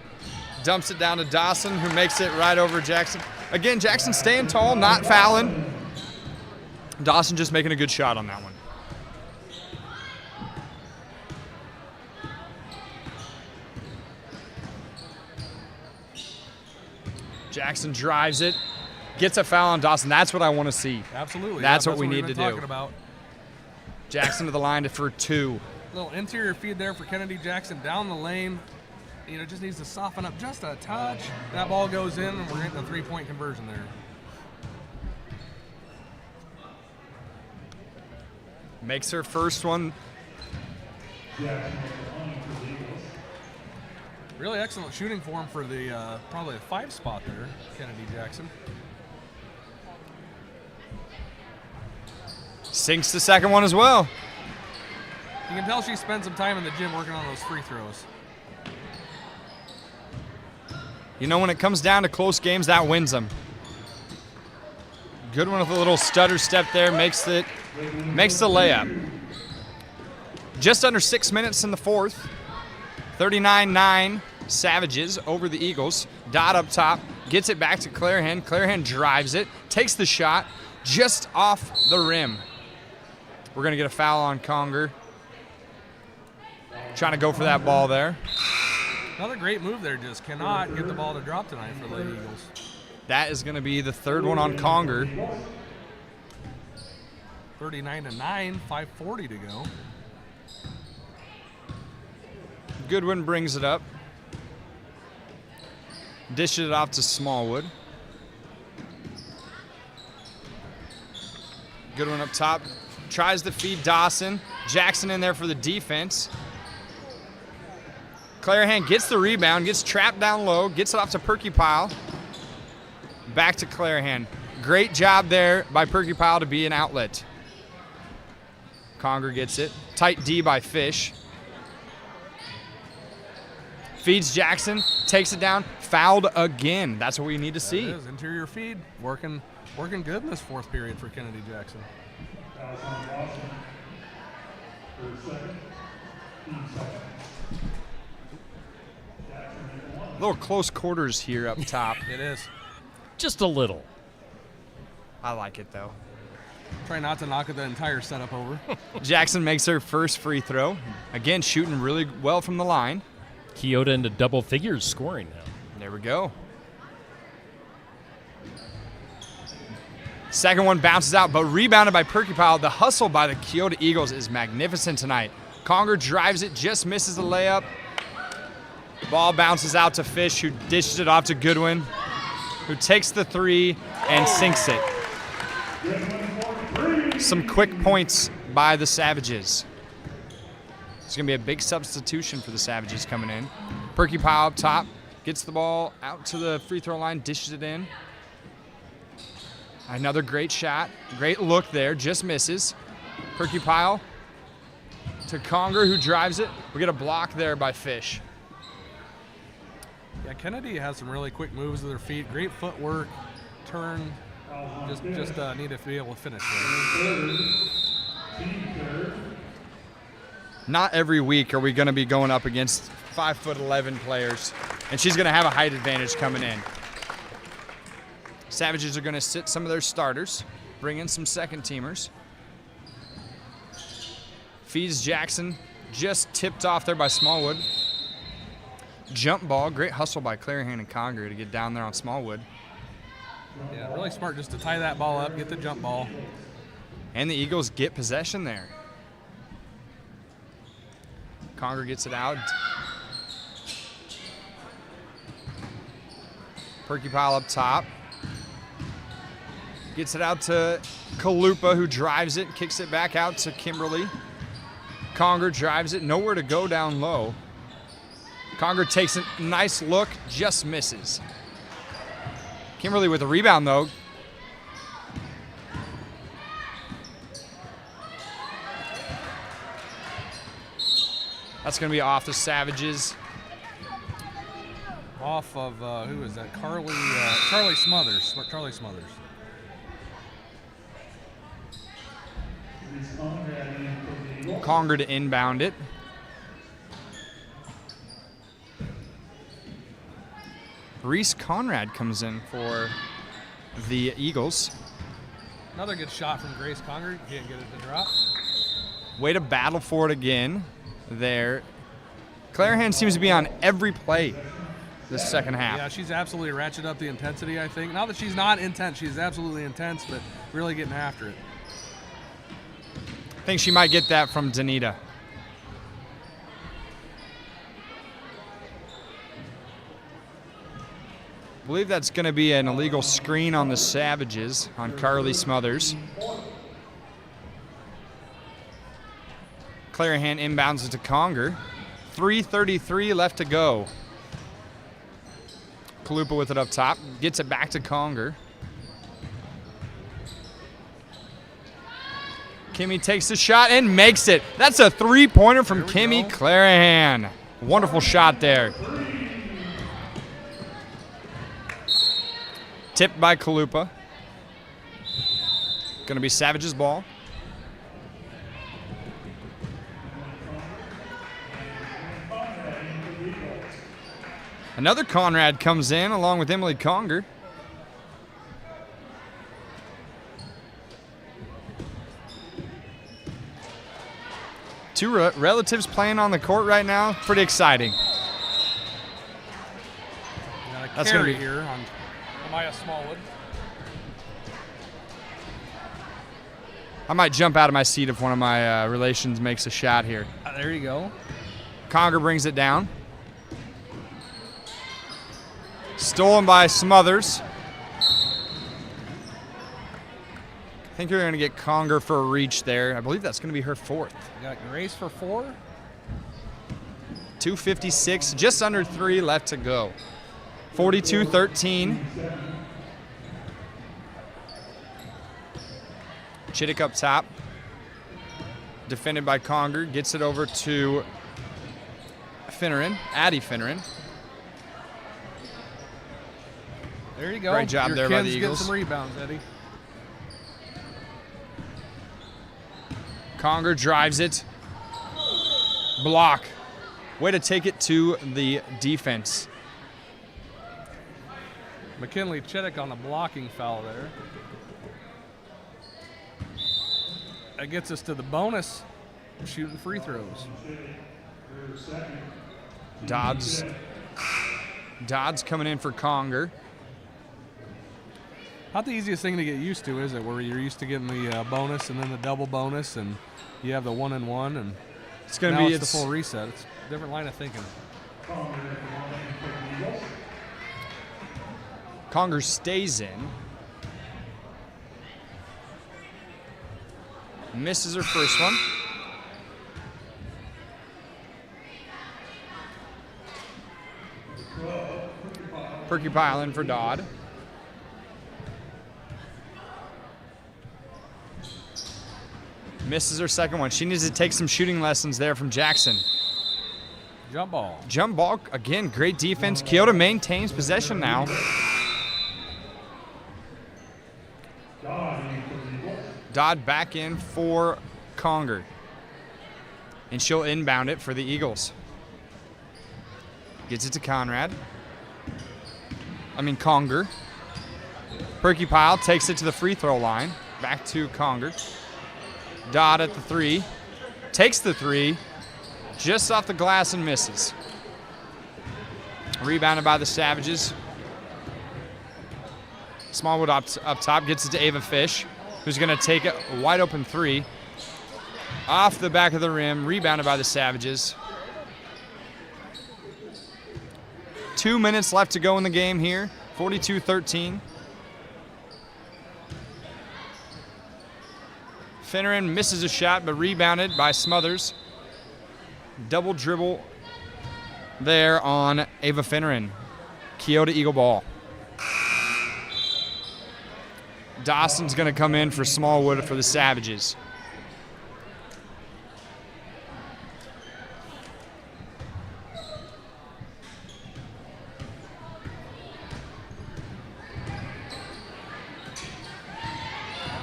Dumps it down to Dawson, who makes it right over Jackson. Again, Jackson staying tall, not fouling. Dawson just making a good shot on that one. Jackson drives it, gets a foul on Dawson. That's what I want to see.
Absolutely.
That's what we need to do.
Talking about.
Jackson to the line for two.
Little interior feed there for Kennedy Jackson down the lane. You know, just needs to soften up just a touch. That ball goes in, and we're getting a three-point conversion there.
Makes her first one.
Really excellent shooting form for the probably a 5 spot there, Kennedy Jackson.
Sinks the second one as well.
You can tell she spent some time in the gym working on those free throws.
You know, when it comes down to close games, that wins them. Goodwin with a little stutter step there, makes the layup. Just under 6 minutes in the fourth. 39-9 Savages over the Eagles. Dodd up top, gets it back to Clarahan. Clarahan drives it, takes the shot, just off the rim. We're going to get a foul on Conger. Trying to go for that ball there.
Another great move there, just cannot get the ball to drop tonight for the Lady Eagles.
That is going to be the third one on Conger.
39-9, 5:40 to go.
Goodwin brings it up. Dishes it off to Smallwood. Goodwin up top. Tries to feed Dawson. Jackson in there for the defense. Clarahan gets the rebound, gets trapped down low, gets it off to Perkypile. Back to Clarahan. Great job there by Perkypile to be an outlet. Conger gets it. Tight D by Fish. Feeds Jackson, takes it down, fouled again. That's what we need to see.
It is. Interior feed, working good in this fourth period for Kennedy Jackson.
A little close quarters here up top.
It is.
Just a little.
I like it though.
Try not to knock the entire setup over.
Jackson makes her first free throw. Again, shooting really well from the line.
Keota into double figures scoring now.
There we go. Second one bounces out, but rebounded by Perkypile. The hustle by the Keota Eagles is magnificent tonight. Conger drives it, just misses the layup. Ball bounces out to Fish, who dishes it off to Goodwin, who takes the three and sinks it. Some quick points by the Savages. It's going to be a big substitution for the Savages coming in. Perkypile up top, gets the ball out to the free throw line, dishes it in. Another great shot. Great look there, just misses. Perkypile to Conger, who drives it. We get a block there by Fish.
Yeah, Kennedy has some really quick moves with their feet. Great footwork, turn. Just need to be able to finish there.
Not every week are we going to be going up against 5'11" players, and she's going to have a height advantage coming in. Savages are going to sit some of their starters, bring in some second teamers. Feeds Jackson, just tipped off there by Smallwood. Jump ball, great hustle by Clarahan and Conger to get down there on Smallwood.
Yeah, really smart just to tie that ball up, get the jump ball.
And the Eagles get possession there. Conger gets it out. Perkypile up top. Gets it out to Kalupa, who drives it, kicks it back out to Kimberly. Conger drives it, nowhere to go down low. Conger takes a nice look, just misses. Kimberly with the rebound, though. That's going to be off the Savages.
Off of, who is that? Charlie Smothers. Charlie Smothers.
Conger to inbound it. Reese Conrad comes in for the Eagles.
Another good shot from Grace Conger. Can't get it to drop.
Way to battle for it again there. Clarahan seems to be on every play this second half.
Yeah, she's absolutely ratcheted up the intensity, I think. Not that she's not intense. She's absolutely intense, but really getting after it.
I think she might get that from Danita. I believe that's going to be an illegal screen on the Savages, on Carly Smothers. Clarahan inbounds it to Conger. 3:33 left to go. Kalupa with it up top. Gets it back to Conger. Kimmy takes the shot and makes it. That's a three-pointer from Kimmy Clarahan. Wonderful shot there. Tipped by Kalupa. Going to be Savage's ball. Another Conrad comes in along with Emily Conger. Two relatives playing on the court right now. Pretty exciting.
That's going to be here on Amaya Smallwood.
I might jump out of my seat if one of my relations makes a shot here.
There you go.
Conger brings it down. Stolen by Smothers. I think you're going to get Conger for a reach there. I believe that's going to be her fourth.
You got Grace for 4.
2:56, just under 3 left to go. 42-13. Chittick up top. Defended by Conger. Gets it over to Finneran, Addie Finneran.
There you go.
Great job
Your
there by the
kids
Eagles.
Get some rebounds, Eddie.
Conger drives it. Block. Way to take it to the defense.
McKinley Chittick on a blocking foul there. That gets us to the bonus, shooting free throws.
Dodds coming in for Conger.
Not the easiest thing to get used to, is it? Where you're used to getting the bonus and then the double bonus, and you have the 1-and-1, and
It's going to
now
be
it's the full reset. It's a different line of thinking.
Conger stays in. Misses her first one. Perky in for Dodd. Misses her second one. She needs to take some shooting lessons there from Jackson.
Jump ball.
Jump ball, again, great defense. Keota maintains possession now. Dodd back in for Conger. And she'll inbound it for the Eagles. Gets it to Conger. Perky takes it to the free throw line. Back to Conger. Dodd at the 3. Takes the 3. Just off the glass and misses. Rebounded by the Savages. Smallwood up top, gets it to Ava Fish, who's going to take a wide open 3. Off the back of the rim, rebounded by the Savages. 2 minutes left to go in the game here, 42-13. Finneran misses a shot, but rebounded by Smothers. Double dribble there on Ava Finneran. Keota Eagle ball. Dawson's going to come in for Smallwood for the Savages.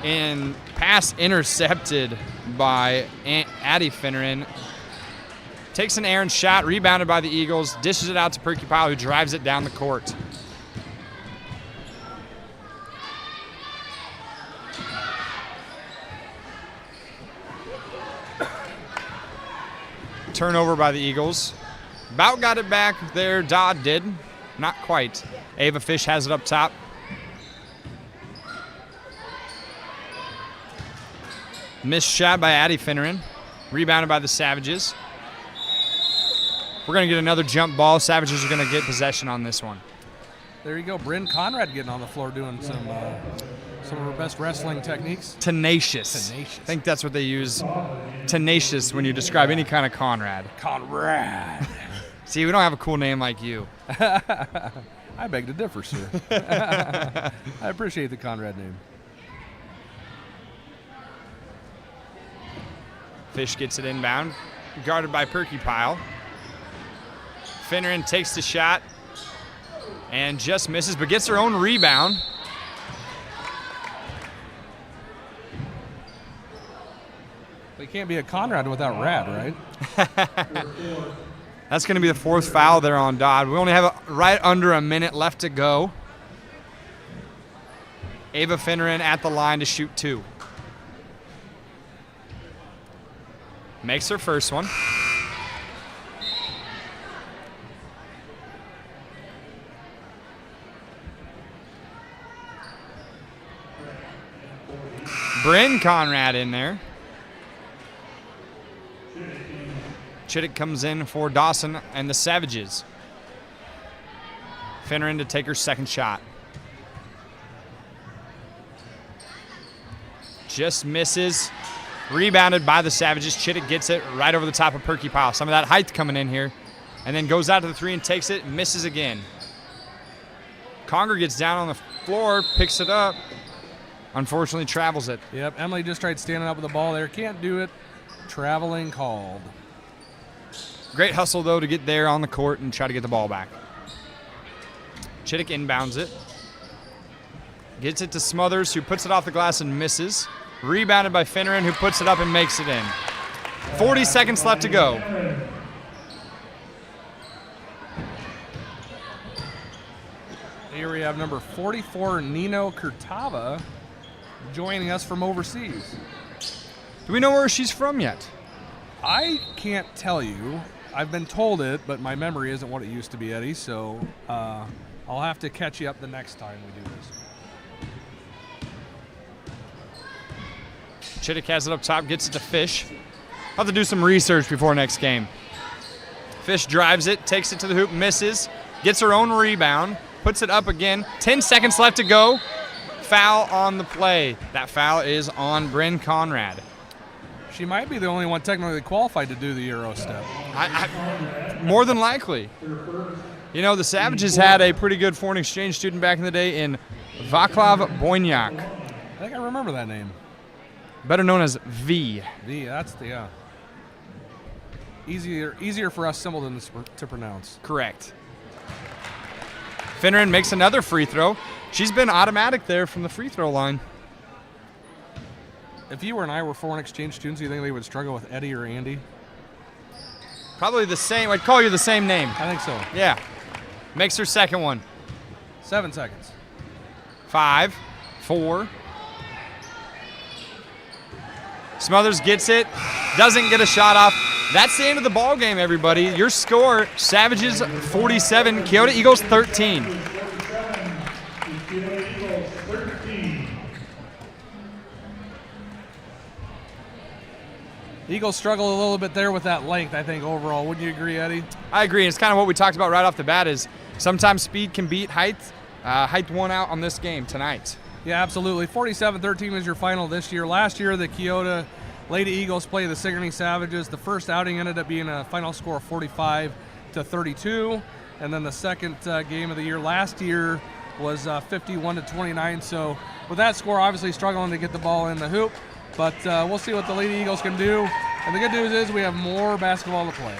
And pass intercepted by Addie Finneran. Takes an errant shot, rebounded by the Eagles, dishes it out to Perky who drives it down the court. Turnover by the Eagles. About got it back there, Dodd did. Not quite. Ava Fish has it up top. Missed shot by Addie Finneran. Rebounded by the Savages. We're going to get another jump ball. Savages are going to get possession on this one.
There you go. Bryn Conrad getting on the floor doing some of her best wrestling techniques.
Tenacious. I think that's what they use. Tenacious when you describe any kind of Conrad.
Conrad.
See, we don't have a cool name like you.
I beg to differ, sir. I appreciate the Conrad name.
Fish gets it inbound. Guarded by Perky Finneran takes the shot and just misses, but gets her own rebound.
They can't be a Conrad without Rad, right?
That's going to be the 4th foul there on Dodd. We only have right under a minute left to go. Ava Finneran at the line to shoot 2. Makes her first one. Bryn Conrad in there. Chittick comes in for Dawson and the Savages. Finneran to take her second shot. Just misses. Rebounded by the Savages. Chittick gets it right over the top of Perky Powell. Some of that height coming in here. And then goes out to the 3 and takes it. Misses again. Conger gets down on the floor, picks it up. Unfortunately, travels it.
Yep, Emily just tried standing up with the ball there. Can't do it. Traveling called.
Great hustle, though, to get there on the court and try to get the ball back. Chittick inbounds it. Gets it to Smothers, who puts it off the glass and misses. Rebounded by Finneran, who puts it up and makes it in. 40 seconds left to go.
Here we have number 44, Nino Kurtava, joining us from overseas.
Do we know where she's from yet?
I can't tell you. I've been told it, but my memory isn't what it used to be, Eddie, so I'll have to catch you up the next time we do this.
Chittick has it up top, gets it to Fish. I'll have to do some research before next game. Fish drives it, takes it to the hoop, misses, gets her own rebound, puts it up again. 10 seconds left to go. Foul on the play. That foul is on Bryn Conrad.
She might be the only one technically qualified to do the Euro step.
More than likely. You know, the Savages had a pretty good foreign exchange student back in the day in Vaclav Bojniak.
I think I remember that name.
Better known as V.
That's the easier for us Simpletons to pronounce.
Correct. Finneran makes another free throw. She's been automatic there from the free throw line.
If you and I were foreign exchange students, do you think they would struggle with Eddie or Andy?
Probably the same. I'd call you the same name.
I think so.
Yeah. Makes her second one.
7 seconds.
5, 4. Smothers gets it. Doesn't get a shot off. That's the end of the ball game, everybody. Your score, Savages 47, Keota Eagles 13.
Eagles struggle a little bit there with that length, I think, overall. Wouldn't you agree, Eddie?
I agree. It's kind of what we talked about right off the bat is sometimes speed can beat height. Height won out on this game tonight.
Yeah, absolutely. 47-13 was your final this year. Last year, the Keota Lady Eagles played the Sigourney Savages. The first outing ended up being a final score of 45-32. And then the second game of the year last year was 51-29. So with that score, obviously struggling to get the ball in the hoop. But we'll see what the Lady Eagles can do. And the good news is we have more basketball to play.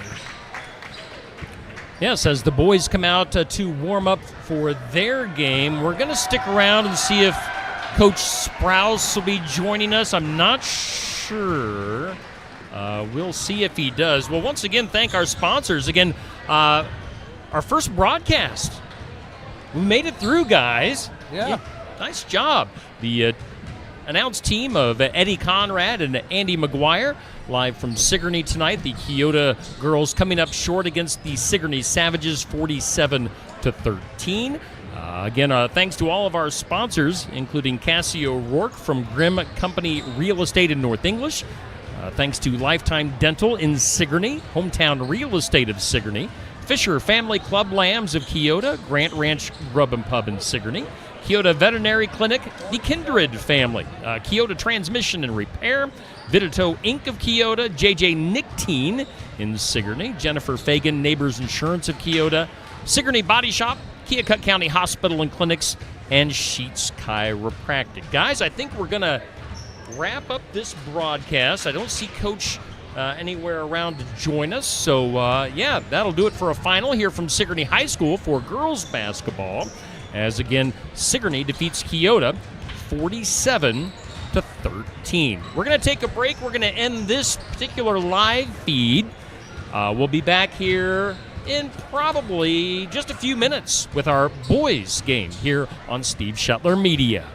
Yes, as the boys come out to warm up for their game, we're going to stick around and see if Coach Sprouse will be joining us. I'm not sure. We'll see if he does. Well, once again, thank our sponsors. Again, our first broadcast. We made it through, guys.
Yeah.
Nice job. The announced team of Eddie Conrad and Andy McGuire live from Sigourney tonight. The Keota girls coming up short against the Sigourney Savages 47-13. Again, thanks to all of our sponsors, including Cassie O'Rourke from Grimm Company Real Estate in North English. Thanks to Lifetime Dental in Sigourney, Hometown Real Estate of Sigourney, Fisher Family Club Lambs of Keota, Grant Ranch Grub and Pub in Sigourney, Keota Veterinary Clinic, the Kindred family, Keota Transmission and Repair, Vidito Inc. of Keota, JJ Nictine in Sigourney, Jennifer Fagan Neighbors Insurance of Keota, Sigourney Body Shop, Keokuk County Hospital and Clinics, and Sheets Chiropractic. Guys, I think we're going to wrap up this broadcast. I don't see Coach anywhere around to join us. So, yeah, that'll do it for a final here from Sigourney High School for girls basketball. As, again, Sigourney defeats Keota 47-13. We're going to take a break. We're going to end this particular live feed. We'll be back here in probably just a few minutes with our boys game here on Steve Shuttler Media.